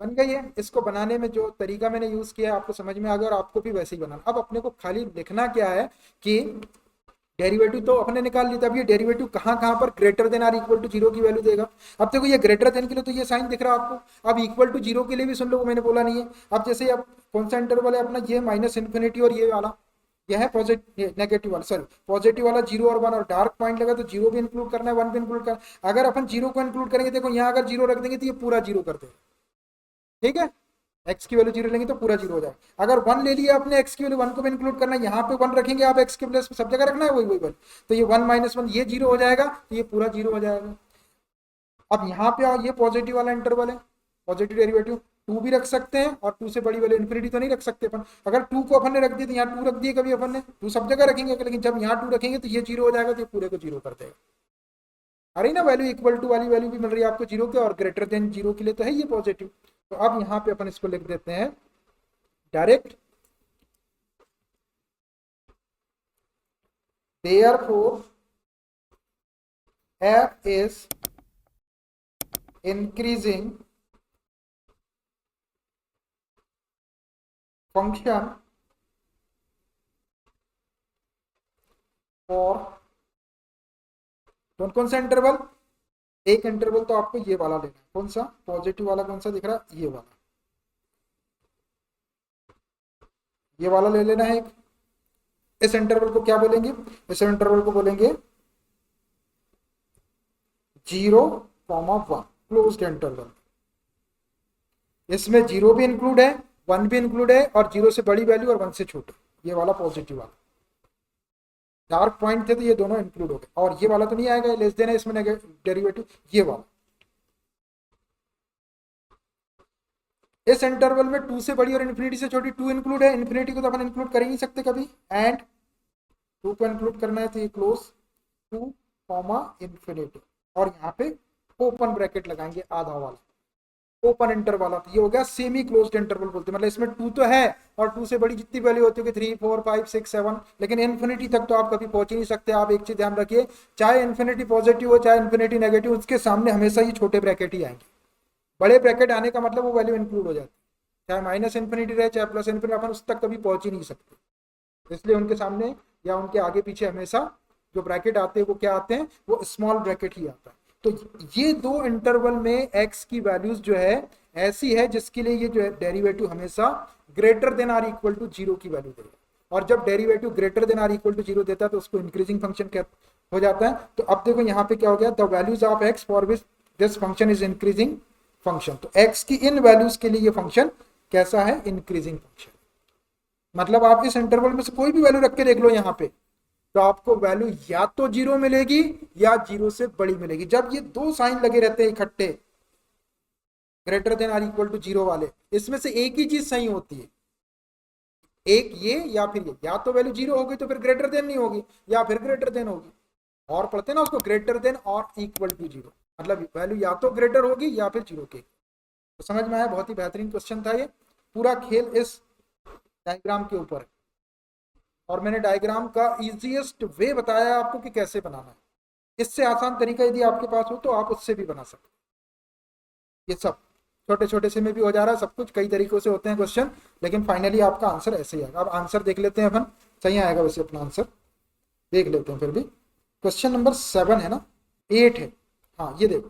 बन गई है। इसको बनाने में जो तरीका मैंने यूज किया है आपको समझ में आ गया, और आपको भी वैसे ही बनाना। अब अपने को खाली लिखना क्या है कि डेरिवेटिव तो अपने निकाल लिया, अब ये डेरिवेटिव कहाँ पर greater than or equal to 0 की वैल्यू देगा। अब देखो ये ग्रेटर देन के लिए तो ये साइन दिख रहा है आपको। अब इक्वल टू 0 के लिए भी सुन लो, मैंने बोला नहीं है। अब जैसे अब कौन सा इंटरवल है अपना, ये माइनस इन्फिनिटी और ये वाला, यह है पॉजिटिव, नेगेटिव वाला, सॉरी पॉजिटिव वाला 0 और 1, और डार्क पॉइंट लगा तो 0 भी इंक्लूड करना है, 1 भी इंक्लूड करना। अगर अपन 0 को इंक्लूड करेंगे, देखो यहाँ अगर 0 रख देंगे तो ये पूरा 0 कर देगा, ठीक है। x की वैल्यू 0 लेंगे तो पूरा 0 हो जाएगा। अगर 1 ले लिया आपने, x की वैल्यू 1 को भी इंक्लूड करना है, यहाँ पे 1 रखेंगे आप, x के प्लेस सब जगह रखना है वही वैल्यू, तो ये 1 माइनस 1 ये 0 हो जाएगा, तो ये पूरा 0 हो जाएगा। अब यहाँ पे ये पॉजिटिव वाला इंटरवल है, पॉजिटिव डेरिवेटिव 2 भी रख सकते हैं, और 2 से बड़ी वैल्यू इन्फिनिटी तो नहीं रख सकते अपन। अगर 2 को अपन ने रख दिया तो यहाँ 2 रख दिए, कभी अपन ने 2 सब जगह रखेंगे, लेकिन जब यहाँ 2 रखेंगे तो ये 0 हो जाएगा, तो ये पूरे को 0 कर देगा। अरे ना वैल्यू इक्वल टू वाली वैल्यू भी मिल रही है आपको 0 के, और ग्रेटर देन 0 के लिए तो है ये पॉजिटिव। तो अब यहाँ पे अपन इसको लिख देते हैं direct, therefore f is increasing function for कौन सा इंटरवल, एक इंटरवल तो आपको ये वाला लेना है, कौन सा पॉजिटिव वाला, कौन सा दिख रहा है, ये वाला, ये वाला ले लेना है एक। इस इंटरवल को क्या बोलेंगे, इस इंटरवल को बोलेंगे 0,1 क्लोज्ड इंटरवल। इसमें 0 भी इंक्लूड है, 1 भी इंक्लूड है, और 0 से बड़ी वैल्यू और 1 से छोटी, ये वाला पॉजिटिव वाला। डार्क पॉइंट थे तो ये दोनों इंक्लूड हो गए, और ये वाला तो नहीं आएगा, लेस देन है इसमें डेरिवेटिव, ये वाला। इस इंटरवल में 2 से बड़ी और इन्फिनिटी से छोटी 2 इंक्लूड है, इन्फिनिटी को तो अपन इंक्लूड कर ही नहीं सकते कभी, एंड 2 को इंक्लूड करना है तो ये क्लोज 2, इन्फिनिटी, और यहाँ पे ओपन ब्रैकेट लगाएंगे आधा वाला, ओपन इंटरवल वाला। तो ये हो गया सेमी क्लोज्ड इंटरवल बोलते हैं, मतलब इसमें 2 तो है, और 2 से बड़ी जितनी वैल्यू होती है 3, 4, 5, 6, 7, लेकिन इन्फिनिटी तक तो आप कभी पहुंच ही नहीं सकते। आप एक चीज ध्यान रखिए, चाहे इन्फिनिटी पॉजिटिव हो चाहे इन्फिनिटी नेगेटिव, उसके सामने हमेशा ही छोटे ब्रैकेट ही आएंगे। बड़े ब्रैकेट आने का मतलब वो वैल्यू इंक्लूड हो जाती है, चाहे माइनस इन्फिनिटी रहे चाहे प्लस इन्फिनिटी, अपन उस तक कभी पहुंच ही नहीं सकते। इसलिए उनके सामने या उनके आगे पीछे हमेशा जो ब्रैकेट आते हैं वो क्या आते हैं, वो स्मॉल ब्रैकेट ही आता है। तो ये दो इंटरवल में x की वैल्यूज जो है ऐसी है जिसके लिए ये जो है डेरिवेटिव हमेशा greater than or equal to 0 की वैल्यू देगा, और जब derivative greater than or equal to 0 देता है तो उसको इंक्रीजिंग फंक्शन क्या हो जाता है। तो अब देखो यहाँ पे क्या हो गया, the values of x for which this function is increasing function. तो x की इन वैल्यूज के लिए ये फंक्शन कैसा है, इंक्रीजिंग फंक्शन। मतलब आप इस इंटरवल में से कोई भी वैल्यू रख के देख लो यहाँ पे, तो आपको वैल्यू या तो जीरो मिलेगी या जीरो से बड़ी मिलेगी। जब ये दो साइन लगे रहते हैं इकट्ठे, greater than or equal to zero वाले, इसमें से एक ही चीज सही होती है, एक ये या फिर ये, या तो वैल्यू जीरो होगी तो फिर ग्रेटर देन नहीं होगी, या फिर ग्रेटर देन होगी। और पढ़ते हैं ना उसको, ग्रेटर देन और इक्वल टू जीरो, मतलब वैल्यू या तो ग्रेटर होगी या फिर जीरो के। तो समझ में आया, बहुत ही बेहतरीन क्वेश्चन था ये। पूरा खेल इस डायग्राम के ऊपर है, और मैंने डायग्राम का इजीएस्ट वे बताया आपको कि कैसे बनाना है। इससे आसान तरीका यदि आपके पास हो तो आप उससे भी बना सकते। ये सब छोटे छोटे से में भी हो जा रहा है, सब कुछ कई तरीकों से होते हैं क्वेश्चन, लेकिन फाइनली आपका आंसर ऐसे ही आएगा। अब आंसर देख लेते हैं अपन, सही आएगा वैसे अपना आंसर देख लेते हैं फिर भी। क्वेश्चन नंबर 7 है ना, 8 है, हाँ ये देखो,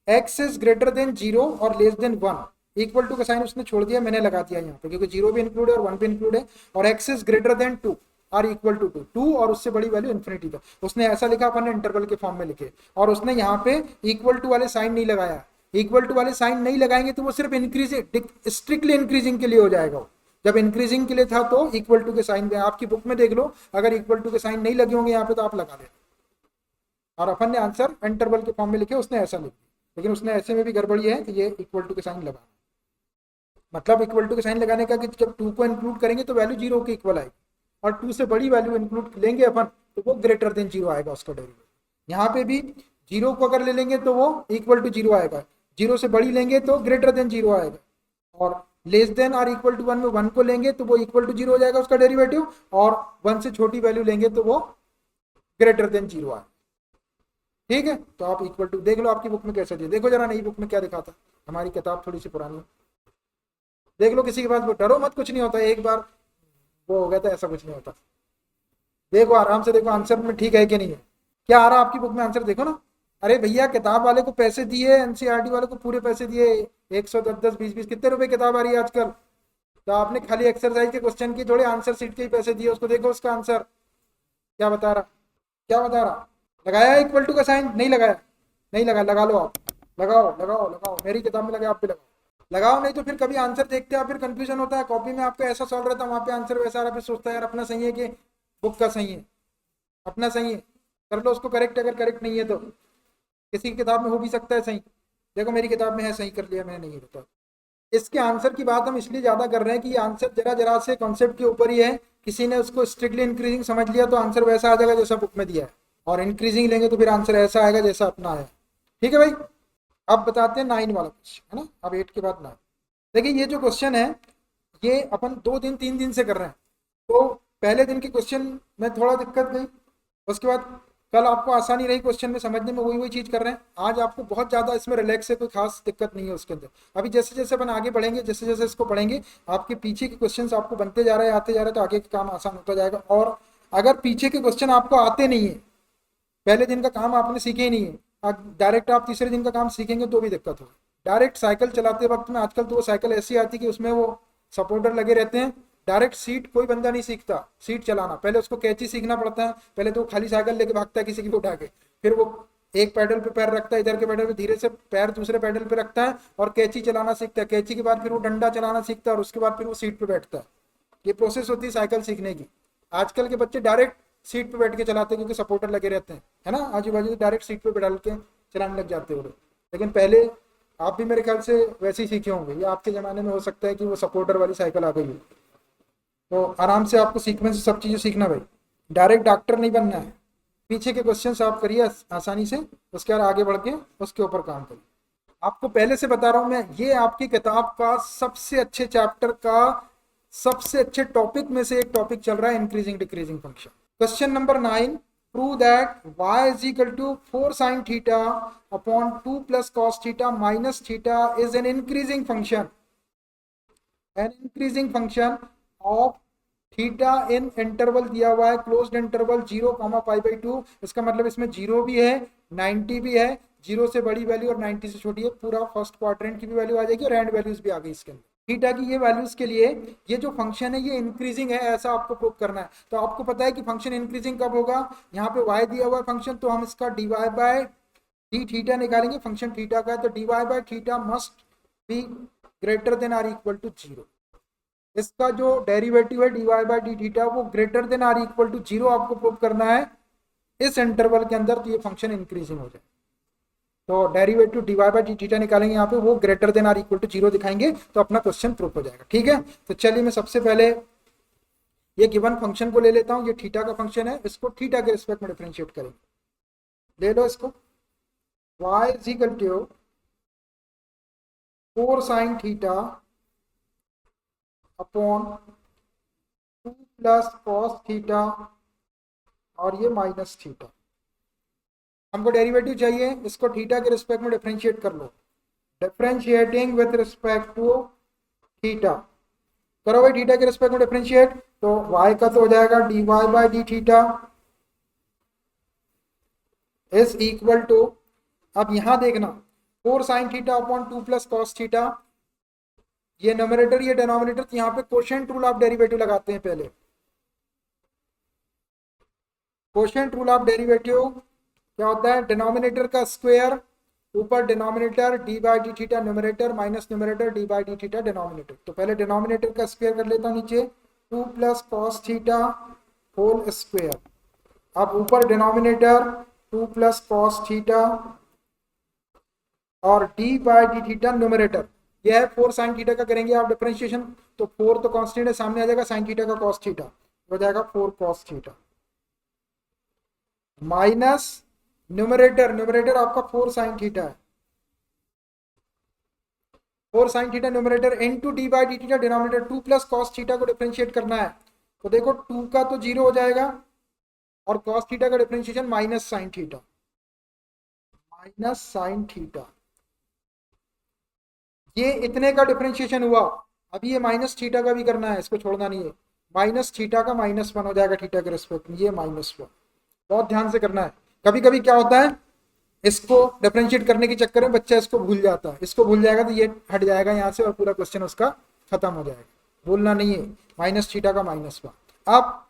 x इज ग्रेटर देन 0 और लेस देन 1, इक्वल टू का साइन उसने छोड़ दिया, मैंने लगा दिया यहाँ पे क्योंकि 0 भी इंक्लूड है और 1 भी इंक्लूड है, और x is greater than 2 or equal to 2 और उससे बड़ी वैल्यू इन्फिनिटी था। उसने ऐसा लिखा, अपन ने इंटरवल के फॉर्म में लिखे, और उसने यहाँ पे इक्वल टू वाले साइन नहीं लगाया। इक्वल टू वाले साइन नहीं लगाएंगे तो वो सिर्फ इंक्रीजिंग, स्ट्रिक्टली इंक्रीजिंग के लिए हो जाएगा। जब इंक्रीजिंग के लिए था तो इक्वल टू के साइन में, आपकी बुक में देख लो, अगर इक्वल टू के साइन नहीं लगे होंगे यहाँ पे तो आप लगा देना। और अपन ने आंसर इंटरवल के फॉर्म में लिखे, उसने ऐसा लिखा, लेकिन उसने ऐसे में भी गड़बड़ी है कि ये इक्वल टू के साइन लगा, मतलब इक्वल टू के साइन लगाने का कि जब 2 को इंक्लूड करेंगे तो वैल्यू 0 के इक्वल आएगी, और 2 से बड़ी वैल्यू इंक्लूड लेंगे अपन तो वो ग्रेटर देन 0 आएगा उसका डेरिवेटिव। यहाँ पे भी 0 को अगर ले लेंगे तो वो इक्वल टू 0 आएगा, 0 से बड़ी लेंगे तो ग्रेटर देन 0 आएगा, और लेस देन और इक्वल टू 1 में 1 को लेंगे तो वो इक्वल टू 0 हो जाएगा उसका डेरिवेटिव, और 1 से छोटी वैल्यू लेंगे तो वो ग्रेटर देन 0 आएगा। ठीक है, तो आप इक्वल टू देख लो आपकी बुक में कैसे दिया, देखो जरा नई बुक में क्या दिखा था, हमारी किताब थोड़ी सी पुरानी है, देख लो किसी के पास, डरो मत, कुछ नहीं होता, एक बार वो हो गया था ऐसा कुछ नहीं होता। देखो आराम से देखो आंसर में ठीक है कि नहीं है, क्या आ रहा है आपकी बुक में आंसर, देखो ना। अरे भैया किताब वाले को पैसे दिए, एनसीईआरटी वाले को पूरे पैसे दिए, 110 10 20 20 कितने रुपए किताब आ रही है आजकल, तो आपने खाली एक्सरसाइज के क्वेश्चन की थोड़े आंसर सीट के ही पैसे दिए उसको, देखो उसका आंसर क्या बता रहा, क्या बता रहा। लगाया इक्वल टू का साइन, नहीं लगाया, नहीं लगा, लगा लो आप, लगाओ लगाओ लगाओ, मेरी किताब में लगा, आप भी लगाओ, लगाओ, नहीं तो फिर कभी आंसर देखते हैं फिर कंफ्यूजन होता है, कॉपी में आपका ऐसा सॉल्व रहता है, वहां पे आंसर वैसा आ रहा है, फिर सोचता है यार अपना सही है कि बुक का सही है, अपना सही है, कर लो उसको करेक्ट, अगर करेक्ट नहीं है तो किसी की किताब में हो भी सकता है सही, देखो मेरी किताब में है सही कर लिया मैंने, नहीं होता। इसके आंसर की बात हम इसलिए ज्यादा कर रहे हैं कि ये आंसर जरा जरा से कॉन्सेप्ट के ऊपर ही है, किसी ने उसको स्ट्रिक्टली इंक्रीजिंग समझ लिया तो आंसर वैसा आ जाएगा जैसा बुक में दिया है, और इंक्रीजिंग लेंगे तो फिर आंसर ऐसा आएगा जैसा अपना है। ठीक है भाई, अब बताते हैं 9 वाला क्वेश्चन है ना, अब 8 के बाद 9। देखिए ये जो क्वेश्चन है ये अपन 2 दिन 3 दिन से कर रहे हैं, तो पहले दिन के क्वेश्चन में थोड़ा दिक्कत गई, उसके बाद कल आपको आसानी रही क्वेश्चन में समझने में, वही वही चीज कर रहे हैं। आज आपको बहुत ज्यादा इसमें रिलैक्स है, कोई खास दिक्कत नहीं है उसके अंदर। अभी जैसे जैसे अपन आगे बढ़ेंगे, जैसे जैसे इसको पढ़ेंगे, आपके पीछे के क्वेश्चन आपको बनते जा रहे हैं, आते जा रहे हैं, तो आगे का काम आसान होता जाएगा। और अगर पीछे के क्वेश्चन आपको आते नहीं है, पहले दिन का काम आपने सीखे ही नहीं है, डायरेक्ट आप तीसरे दिन का काम सीखेंगे तो भी दिक्कत होगी। डायरेक्ट साइकिल चलाते वक्त में आजकल तो वो साइकिल ऐसी आती है कि उसमें वो सपोर्टर लगे रहते हैं, डायरेक्ट सीट कोई बंदा नहीं सीखता सीट चलाना, पहले उसको कैची सीखना पड़ता है, पहले तो खाली साइकिल लेके भागता है किसी की भी उठा के, फिर वो एक पैडल पे पैर रखता है, इधर के पैडल पे धीरे से पैर दूसरे पैडल पे रखता है और कैची चलाना सीखता है, कैची के बाद फिर वो डंडा चलाना सीखता है, और उसके बाद फिर वो सीट पे बैठता है। ये प्रोसेस होती है साइकिल सीखने की। आजकल के बच्चे डायरेक्ट सीट पे बैठ के चलाते हैं क्योंकि सपोर्टर लगे रहते हैं, है ना, आजू बाजू से डायरेक्ट सीट पे डाल के चलाने लग जाते हैं वो लोग। लेकिन पहले आप भी मेरे ख्याल से वैसे ही सीखे होंगे, या आपके ज़माने में हो सकता है कि वो सपोर्टर वाली साइकिल आ गई हो, तो आराम से आपको सीखने से सब चीज़ें सीखना भाई, डायरेक्ट डॉक्टर नहीं बनना है। पीछे के क्वेश्चन आप करिए आसानी से, उसके बाद आगे बढ़ के उसके ऊपर काम करिए। आपको पहले से बता रहा हूं मैं, ये आपकी किताब का सबसे अच्छे चैप्टर का सबसे अच्छे टॉपिक में से एक टॉपिक चल रहा है, increasing decreasing function. Question number 9, prove that y is equal to 4 sin theta upon 2 plus cos theta minus theta is an increasing function, an increasing function of theta in interval दिया हुआ है, क्लोज्ड इंटरवल 0,π/2। इसका मतलब इसमें 0 भी है 90 भी है, 0 से बड़ी वैल्यू और 90 से छोटी है, पूरा फर्स्ट क्वाड्रेंट की भी वैल्यू आ जाएगी और एंड वैल्यूज भी आ गई इसके अंदर। थीटा की ये वैल्यूज के लिए ये जो फंक्शन है ये इंक्रीजिंग है, ऐसा आपको प्रूव करना है। तो आपको पता है कि फंक्शन इंक्रीजिंग कब होगा, यहाँ पे y दिया हुआ है फंक्शन, तो हम इसका dy बाय डी थीटा निकालेंगे, फंक्शन थीटा का है, तो dy by theta must be greater than or equal to 0। इसका जो डेरिवेटिव है dy बाई डी थीटा वो greater than or equal to 0 आपको प्रूव करना है इस इंटरवल के अंदर, तो ये फंक्शन इंक्रीजिंग हो जाए। तो derivative dy by d theta निकालेंगे यहाँ पे, वो greater than or equal to 0 दिखाएंगे तो अपना क्वेश्चन प्रूव हो जाएगा। ठीक है, तो चलिए मैं सबसे पहले ये गिवन फंक्शन को ले लेता हूँ। ये थीटा का फंक्शन है, इसको थीटा के रिस्पेक्ट में डिफरेंशिएट करेंगे। ले लो इसको, y is equal to 4 sine theta upon 2 plus cos theta और ये माइनस थीटा। हमको डेरिवेटिव चाहिए, इसको थीटा के रिस्पेक्ट में डिफरेंशिएट कर लो। Differentiating with respect to theta, करो भाई थीटा के रिस्पेक्ट में डिफरेंशिएट। तो y का तो हो जाएगा dy by d theta is equal to, अब यहां देखना 4 sine theta upon 2 plus cos theta, ये न्यूमरेटर ये डिनोमिनेटर, तो यहाँ पे कोशेंट रूल ऑफ डेरिवेटिव लगाते हैं पहले। कोशेंट रूल ऑफ डेरिवेटिव क्या होता है, डिनोमिनेटर का स्क्वायर ऊपर denominator D by d theta numerator minus numerator D by d theta denominator. तो पहले डिनोमिनेटर का स्क्वायर कर लेता हूँ नीचे, 2 plus cos theta whole square. अब ऊपर डिनोमिनेटर 2 प्लस कॉस थीटा और d by d theta numerator, यह है 4 साइन थीटा का करेंगे आप डिफरेंशिएशन, तो 4 तो कांस्टेंट है, सामने आ जाएगा साइन थीटा का कॉस थीटा, हो जाएगा 4 cos theta minus numerator, numerator आपका 4 साइन थीटा है, 4 sine theta numerator into D by d theta denominator 2 plus cos theta को डिफरेंशिएट करना है। तो देखो 2 का तो 0 हो जाएगा और कॉस थीटा का differentiation minus sine theta, minus sine theta, ये इतने का डिफरेंशिएशन हुआ। अभी ये माइनस थीटा का भी करना है, इसको छोड़ना नहीं है। माइनस थीटा का -1 हो जाएगा थीटा के रिस्पेक्ट में, ये -1। बहुत ध्यान से करना है। कभी कभी क्या होता है, इसको डिफरेंशिएट करने के चक्कर में बच्चा इसको भूल जाता है, इसको भूल जाएगा तो ये हट जाएगा यहाँ से और पूरा क्वेश्चन उसका खत्म हो जाएगा। भूलना नहीं है, माइनस थीटा का -1। अब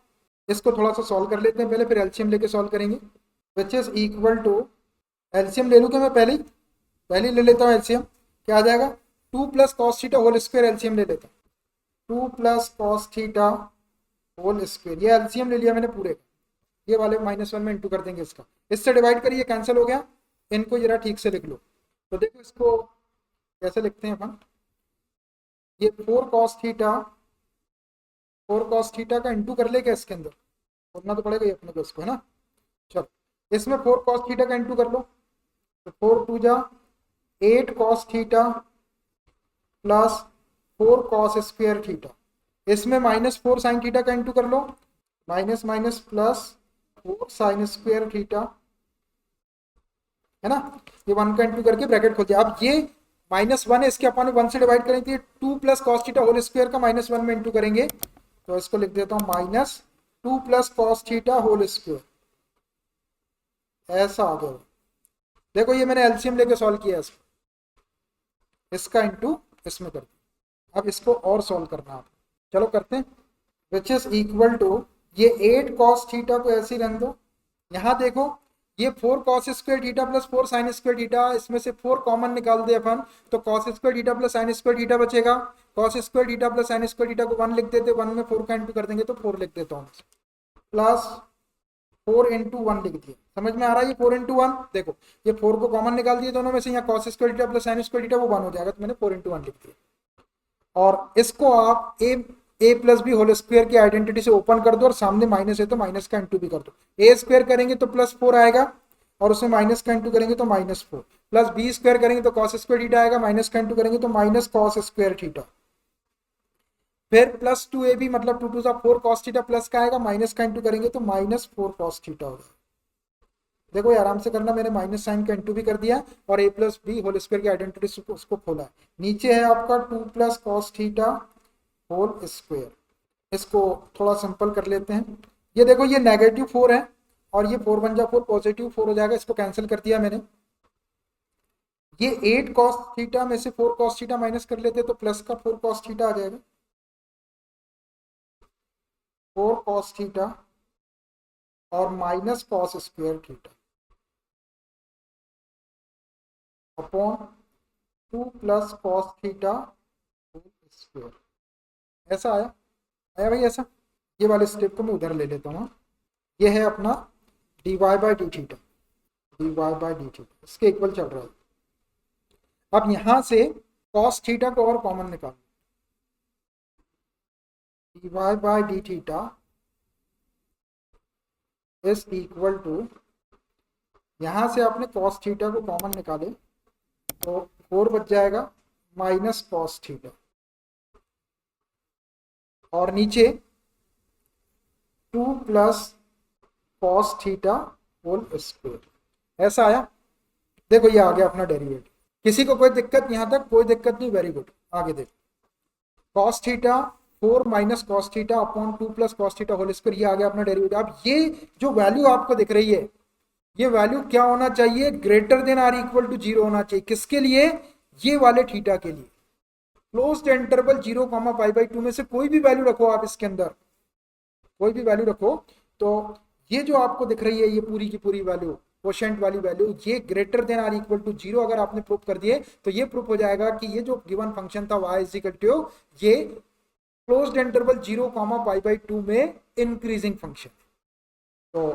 इसको थोड़ा सा सॉल्व कर लेते हैं पहले, फिर एलसीएम लेके सॉल्व करेंगे। Which is equal to, LCM ले लूँ क्या मैं, पहले ले लेता हूँ एलसीएम। क्या आ जाएगा, 2 plus cos theta whole square, LCM ले लेता हूँ। 2 plus cos theta whole square, ये एलसीएम ले लिया मैंने पूरे का, ये वाले -1 में इंटू कर देंगे इसका, इससे डिवाइड करिए, कैंसिल हो गया। इनको जरा ठीक से लिख लो। तो देखो इसको कैसे लिखते हैं अपन, ये 4 कॉस थीटा का इंटू कर ले क्या इसके अंदर, करना तो पड़ेगा ये अपने को इसको, है ना। चलो इसमें 4 कॉस थीटा का इंटू कर लो, तो 4 2 जा 8 cos theta plus 4 cos square theta. इसमें -4 साइन थीटा का इंटू कर लो, minus minus plus 4 sine square theta, है ना। ये 1 का इंटू करके ब्रैकेट खोल दिया। अब ये -1 है, इसके अपन 1 से डिवाइड करेंगे, 2 plus cos theta whole square का -1 में इंटू करेंगे, तो इसको लिख देता हूँ -2 plus cos theta whole square, ऐसा आ गया। देखो ये मैंने एलसीएम लेके सॉल्व किया इसको, इसका इंटू इसमें कर दिया। अब इसको और सॉल्व करना आप, चलो करते हैं। विच इज इक्वल टू, ये 8 कॉस थीटा को ऐसे ही रहने दो। यहाँ देखो ये 4 cos square theta plus 4 sine square theta, इसमें से 4 कॉमन निकाल दे अपन, तो cos square theta plus sine square theta बचेगा। Cos square theta plus sine square theta को 1 लिख देते, 1 में 4 का इंटू कर देंगे तो 4 लिख देता हूँ, प्लस 4 इंटू 1 लिख दिया। समझ में आ रहा है, ये 4 इंटू 1, देखो ये 4 को कॉमन निकाल दिए दोनों में से, यहाँ cos square theta plus sine square theta वो 1 हो जाएगा, तो मैंने 4 इंटू 1 लिख दिया। और इसको आप ए प्लस बी होल स्क्वायर की आइडेंटिटी से ओपन कर दो, और सामने माइनस है तो माइनस का इंटू भी कर दो। ए स्क्वायर करेंगे तो +4 आएगा, और उसमें माइनस का इंटू करेंगे तो -4, प्लस बी स्क्वायर करेंगे तो कॉस स्क्वायर थीटा आएगा, माइनस का इंटू करेंगे तो माइनस कॉस स्क्वायर थीटा, फिर +2ab मतलब 2 2 4 कॉस थीटा प्लस का आएगा, माइनस का इंटू करेंगे तो -4 कॉस थीटा होगा। देखो ये आराम से करना, मैंने माइनस साइन का इंटू भी कर दिया और a plus b whole square की आइडेंटिटी उसको खोला है। नीचे है आपका 2 plus cos theta whole square, इसको थोड़ा सिंपल कर लेते हैं। ये देखो ये -4 है और ये 4 बन जा 4, +4 हो जाएगा, इसको कैंसिल कर दिया मैंने। ये 8 कॉस थीटा में से 4 कॉस थीटा माइनस कर लेते तो प्लस का 4 कॉस थीटा आ जाएगा, 4 कॉस थीटा और minus cos square theta upon 2 plus cos theta whole square. ऐसा आया, आया भाई ऐसा। ये वाले स्टेप को मैं उधर ले लेता हूँ। ये है अपना dy by d theta, dy by d theta इसके इक्वल चल रहा है। अब यहां से cos थीटा को और कॉमन निकाल, dy by d theta is equal to, यहां से आपने cos थीटा को कॉमन निकाले तो 4 बच जाएगा माइनस cos थीटा, और नीचे 2 plus cos theta whole square. ऐसा आया। देखो ये आ गया अपना डेरिवेटिव। किसी को कोई दिक्कत यहां तक? कोई दिक्कत नहीं, वेरी गुड। आगे देखो cos theta 4 minus cos theta upon 2 plus cos theta whole square, ये आ गया अपना डेरिवेटिव। अब ये जो वैल्यू आपको दिख रही है, ये वैल्यू क्या होना चाहिए? Greater than or equal to 0 होना चाहिए। किसके लिए? ये वाले थीटा के लिए। Closed interval 0 comma pi by 2 में से कोई भी वैल्यू रखो आप इसके अंदर, कोई भी वैल्यू रखो, तो ये जो आपको दिख रही है ये पूरी की पूरी वैल्यू, क्वोशेंट वाली वैल्यू, ये greater than or equal to 0 अगर आपने प्रूव कर दिए तो ये प्रूव हो जाएगा कि ये जो गिवन फंक्शन था y इज इक्वल टू, ये closed interval 0 comma pi by 2 में इंक्रीजिंग फंक्शन। तो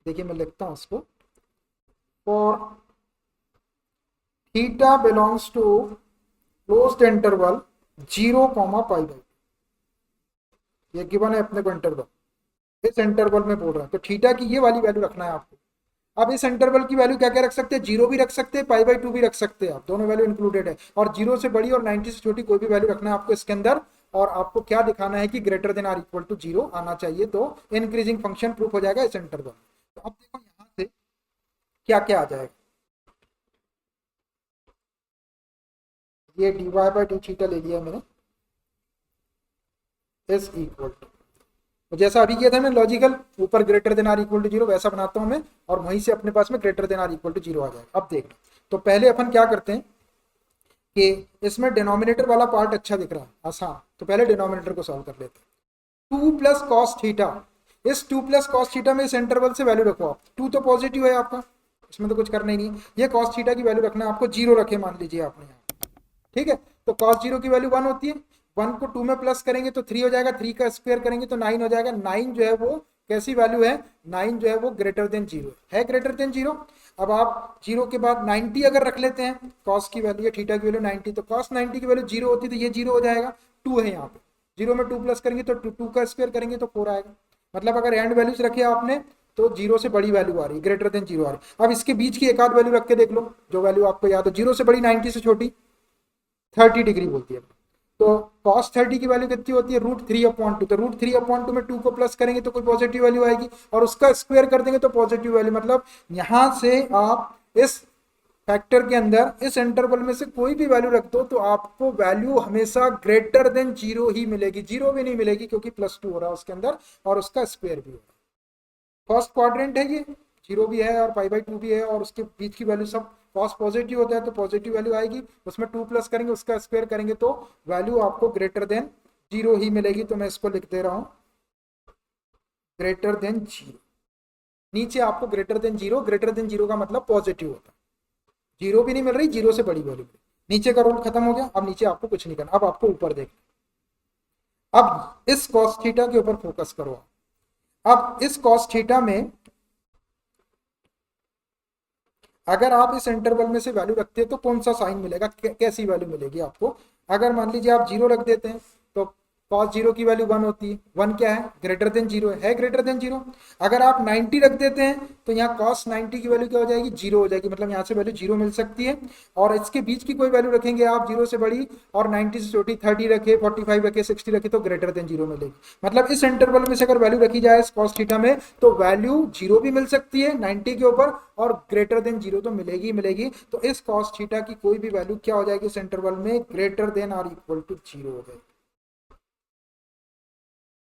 देखिए मैं लिखता हूं इसको, for theta belongs to closed interval 0 comma pi by, ये गिवन है अपने को इंटरवल, इस इंटरवल में बोल रहा है, तो थीटा की ये वाली वैल्यू रखना है आपको। अब इस इंटरवल की वैल्यू क्या क्या रख सकते हैं? 0 भी रख सकते हैं, पाई बाई 2 भी रख सकते हैं आप, दोनों वैल्यू इंक्लूडेड है। और 0 से बड़ी और 90 से छोटी कोई भी वैल्यू रखना है आपको इसके अंदर, और आपको क्या दिखाना है कि greater than or equal to 0 आना चाहिए, तो इंक्रीजिंग फंक्शन प्रूफ हो जाएगा इस इंटरवल। तो अब देखो यहां से क्या क्या आ जाएगा, ये dy बाई डी थीटा ले लिया मैंने, इज इक्वल टू, तो जैसा अभी किया था मैं लॉजिकल, ऊपर greater than or equal to 0 वैसा बनाता हूं मैं, और वहीं से अपने पास में greater than or equal to 0 आ जाएगा। अब देखना, तो पहले अपन क्या करते हैं कि इसमें डिनोमिनेटर वाला पार्ट अच्छा दिख रहा है आसान, तो पहले डिनोमिनेटर को सॉल्व कर लेते हैं। 2 प्लस कॉस थीटा, इस 2 प्लस कॉस थीटा में इस इंटरवल से वैल्यू रखो आप, 2 तो पॉजिटिव है आपका, इसमें तो कुछ करना ही नहीं। ये कॉस थीटा की वैल्यू रखना है आपको, 0 रखे मान लीजिए आपने यहाँ, ठीक है। तो कॉस 0 की वैल्यू 1 होती है, 1 को 2 में प्लस करेंगे तो 3 हो जाएगा, 3 का स्क्वायर करेंगे तो 9 हो जाएगा। 9 जो है वो कैसी वैल्यू है? 9 जो है वो ग्रेटर देन 0 है, ग्रेटर देन 0। अब आप 0 के बाद 90 अगर रख लेते हैं, कॉस की वैल्यू थीटा की वैल्यू 90, तो कॉस 90 की वैल्यू 0 होती है, तो ये 0 हो जाएगा। 2 है यहाँ पे, 0 में 2 प्लस करेंगे तो 2 का स्क्वायर करेंगे तो 4 आएगा। मतलब अगर एंड वैल्यूज रखे आपने तो 0 से बड़ी वैल्यू आ रही है, ग्रेटर देन 0 आ रही है। अब इसके बीच की एक आध वैल्यू रख के देख लो, जो वैल्यू आपको याद हो, 0 से बड़ी 90 से छोटी 30 डिग्री बोलती है। तो cos 30 की वैल्यू कितनी होती है? √3/2, तो √3/2 में 2 को प्लस करेंगे तो कोई पॉजिटिव वैल्यू आएगी, और उसका स्क्वायर कर देंगे तो पॉजिटिव वैल्यू। मतलब यहां से आप इस फैक्टर के अंदर इस इंटरवल में से कोई भी वैल्यू रख दो तो आपको वैल्यू हमेशा ग्रेटर देन 0 ही मिलेगी, 0 भी नहीं मिलेगी, क्योंकि +2 हो रहा है उसके अंदर और उसका स्क्वायर भी हो रहा है। फर्स्ट क्वाड्रेंट है ये, 0 भी है और पाई बाई 2 भी है, और उसके बीच की वैल्यू सब कॉस पॉजिटिव होता है तो पॉजिटिव वैल्यू आएगी, उसमें 2 प्लस करेंगे उसका स्क्वायर करेंगे तो वैल्यू आपको ग्रेटर देन 0 ही मिलेगी। तो मैं इसको लिख दे रहा हूं ग्रेटर देन 0, नीचे आपको ग्रेटर देन 0, ग्रेटर देन 0 का मतलब पॉजिटिव होता है। 0 भी नहीं मिल रही, 0 से बड़ी वैल्यू, नीचे का रूल खत्म हो गया। अब नीचे आपको कुछ नहीं करना, अब आपको ऊपर देखना। अब इस कॉस थीटा के ऊपर फोकस करो। अब इस कॉस थीटा में अगर आप इस इंटरवल में से वैल्यू रखते हैं तो कौन सा साइन मिलेगा, कैसी वैल्यू मिलेगी आपको? अगर मान लीजिए आप 0 रख देते हैं तो cos 0 की वैल्यू 1 होती है, 1 क्या है? ग्रेटर देन 0 है, ग्रेटर देन 0। अगर आप 90 रख देते हैं तो यहाँ cos 90 की वैल्यू क्या हो जाएगी? 0 हो जाएगी, मतलब यहाँ से वैल्यू 0 मिल सकती है। और इसके बीच की कोई वैल्यू रखेंगे आप 0 से बड़ी और 90 से छोटी, 30 रखे, 45 रखे, 60 रखे, तो ग्रेटर देन 0 मिलेगी। मतलब इस इंटरवल में से अगर वैल्यू रखी जाए cos थीटा में तो वैल्यू 0 भी मिल सकती है 90 के ऊपर, और ग्रेटर देन 0 तो मिलेगी मिलेगी। तो इस cos थीटा की कोई भी वैल्यू क्या हो जाएगी इस इंटरवल में? Greater than or equal to 0 हो जाएगी।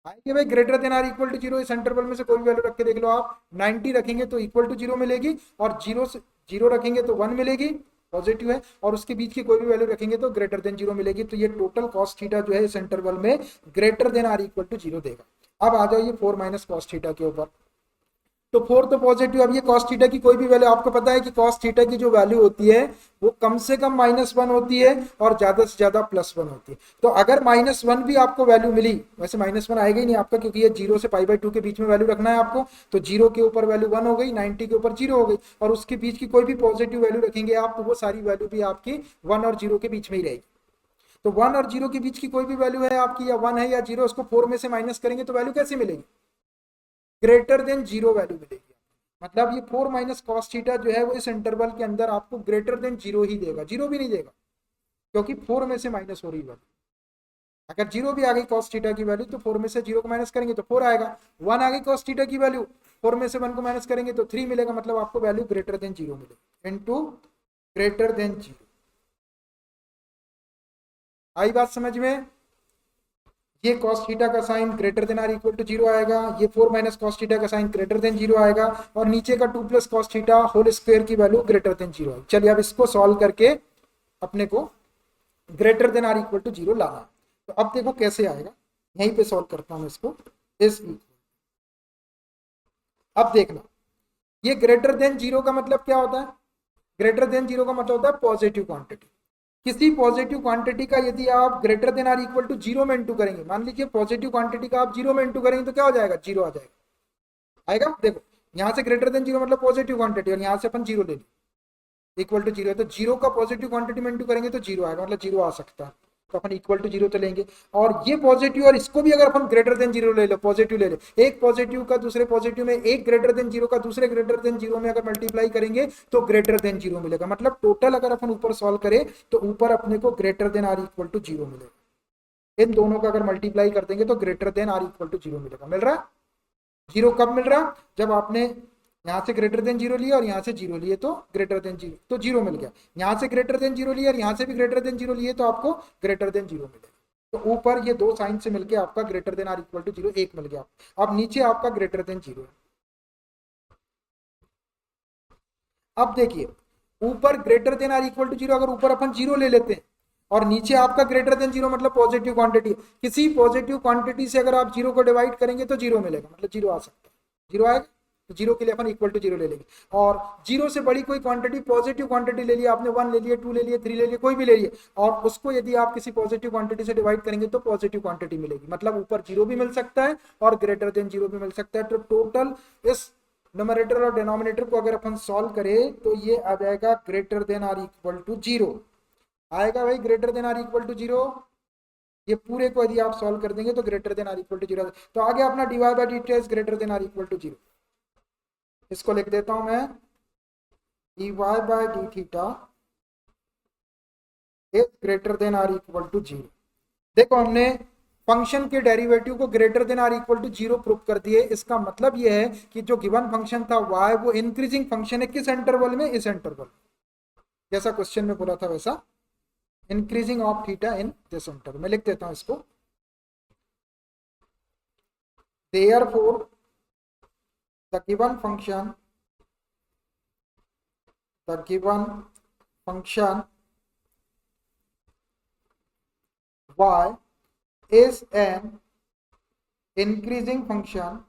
आएगी भाई greater than or equal to 0, इस इंटरवल में से कोई वैल्यू रख के देख लो आप। 90 रखेंगे तो इक्वल टू 0 मिलेगी, और 0 से 0 रखेंगे तो 1 मिलेगी, पॉजिटिव है, और उसके बीच की कोई भी वैल्यू रखेंगे तो ग्रेटर देन 0 मिलेगी। तो ये टोटल cos थीटा जो है इस इंटरवल में greater than or equal to 0 देगा। अब आ जाओ ये 4 माइनस cos थीटा के ऊपर। तो 4 तो पॉजिटिव। अब ये cos थीटा की कोई भी वैल्यू, आपको पता है कि cos थीटा की जो वैल्यू होती है वो कम से कम -1 होती है और ज्यादा से ज्यादा +1 होती है। तो अगर -1 भी आपको वैल्यू मिली, वैसे -1 आएगा ही नहीं आपका, क्योंकि ये 0 से π/2 के बीच में वैल्यू रखना है आपको, तो 0 के ऊपर वैल्यू 1 हो गई, 90 के ऊपर 0 हो गई, और उसके बीच की कोई भी पॉजिटिव वैल्यू रखेंगे आप, तो वो सारी वैल्यू भी आपकी 1 और 0 के बीच में ही रहेगी। तो 1 और 0 के बीच की कोई भी वैल्यू है आपकी, या 1 है या 0, उसको 4 में से माइनस करेंगे तो वैल्यू कैसी मिलेगी? ग्रेटर देन 0 वैल्यू मिलेगी। मतलब ये 4 माइनस कॉस थीटा जो है वो इस इंटरवल के अंदर आपको ग्रेटर देन 0 ही देगा, 0 भी नहीं देगा, क्योंकि 4 में से माइनस हो रही वैल्यू। अगर 0 भी आ गई कॉस थीटा की वैल्यू तो 4 में से 0 को माइनस करेंगे तो 4 आएगा। 1 आ गई कॉस थीटा की वैल्यू, 4 में से 1 को माइनस करेंगे तो 3 मिलेगा, मतलब आपको वैल्यू ग्रेटर देन 0 मिलेगी, इनटू ग्रेटर देन 0। आई बात समझ में? ये cos थीटा का sign greater than or equal to 0 आएगा, ये 4 माइनस cos थीटा का साइन ग्रेटर देन 0 आएगा, और नीचे का 2 plus cos theta whole square की वैल्यू ग्रेटर देन 0 आएगी। चलिए अब इसको सॉल्व करके अपने को greater than or equal to 0 लाना है। तो अब देखो कैसे आएगा, यहीं पे सॉल्व करता हूं इसको। इस अब देखना, ये ग्रेटर देन 0 का मतलब क्या होता है? ग्रेटर देन 0 का मतलब होता है पॉजिटिव क्वांटिटी। किसी पॉजिटिव क्वांटिटी का यदि आप greater than or equal to 0 में इंटू करेंगे, मान लीजिए पॉजिटिव क्वांटिटी का आप 0 में इंटू करेंगे तो क्या हो जाएगा? 0 आ जाएगा। आएगा? देखो यहां से ग्रेटर देन 0 मतलब पॉजिटिव क्वांटिटी, और यहां से अपन 0 ले ली, इक्वल टू 0 है, तो 0 का पॉजिटिव क्वांटिटी में इंटू करेंगे तो 0 आएगा, मतलब 0 आ सकता है, तो अपन इक्वल टू 0 तो लेंगे। और ये पॉजिटिव, और इसको भी अगर अपन ग्रेटर देन 0 ले लो, पॉजिटिव ले लो, एक पॉजिटिव का दूसरे पॉजिटिव में, एक ग्रेटर देन 0 का दूसरे ग्रेटर देन 0 में अगर मल्टीप्लाई करेंगे तो ग्रेटर देन 0 मिलेगा। मतलब टोटल अगर अपन ऊपर सॉल्व करें तो ऊपर अपने को greater than or equal to 0 मिलेगा। इन दोनों का अगर मल्टीप्लाई कर देंगे तो greater than or equal to 0 मिलेगा। मिल रहा? 0 कब मिल रहा? जब आपने यहां से ग्रेटर देन 0 लिया और यहां से 0 लिए तो ग्रेटर देन 0, तो 0 मिल गया। यहां से ग्रेटर देन 0 लिया और यहां से भी ग्रेटर देन 0 लिए तो आपको ग्रेटर देन 0 मिलेगा। तो ऊपर ये दो साइन से मिलके आपका greater than or equal to 0 1 मिल गया। अब नीचे आपका ग्रेटर देन 0 है। अब देखिए ऊपर greater than or equal to 0, अगर ऊपर अपन 0 ले लेते हैं और नीचे आपका ग्रेटर देन 0 मतलब पॉजिटिव क्वांटिटी, किसी पॉजिटिव क्वांटिटी से अगर आप 0 को डिवाइड करेंगे तो 0 मिलेगा, मतलब 0 आ सकता है। 0 आएगा तो 0 के लिए अपन इक्वल टू 0 ले लेंगे। और 0 से बड़ी कोई क्वांटिटी, पॉजिटिव क्वांटिटी ले लिया आपने, 1 ले लिया, 2 ले लिया, 3 ले लिया, कोई भी ले लिया, और उसको यदि आप किसी पॉजिटिव क्वांटिटी से डिवाइड करेंगे तो पॉजिटिव क्वांटिटी मिलेगी। मतलब ऊपर 0 भी मिल सकता है और ग्रेटर देन 0 भी मिल सकता है। तो टोटल इस न्यूमरेटर और डिनोमिनेटर को अगर अपन सॉल्व करें तो ये आ जाएगा greater than or equal to 0 आएगा भाई, greater than or equal to 0। ये पूरे को यदि आप सॉल्व कर देंगे तो greater than or equal to 0। तो आगे अपना divide by dt is greater than or equal to 0। इसको लिख देता हूं मैं, dy by d theta is greater than or equal to 0। देखो हमने फंक्शन के डेरिवेटिव को greater than or equal to 0 prove कर दिए। इसका मतलब यह है कि जो गिवन फंक्शन था y वो इंक्रीजिंग फंक्शन है। किस इंटरवल में? इस इंटरवल, जैसा क्वेश्चन में बोला था वैसा, increasing of theta in this interval. मैं लिख देता हूं इसको, therefore the given function y is an increasing function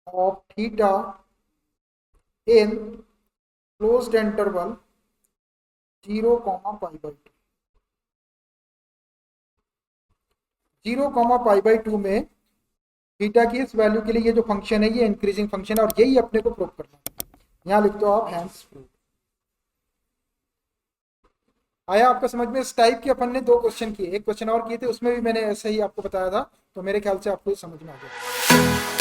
of theta in closed interval 0, π/2। 0, π/2 में थीटा की इस वैल्यू के लिए ये जो फंक्शन है ये इंक्रीजिंग फंक्शन है, और यही अपने को प्रूव करना है। यहां लिख दो आप हैंस प्रूव। आया आपका समझ में? इस टाइप के अपन ने 2 क्वेश्चन किए, एक क्वेश्चन और किए थे, उसमें भी मैंने ऐसे ही आपको बताया था, तो मेरे ख्याल से आपको समझ में आ गया।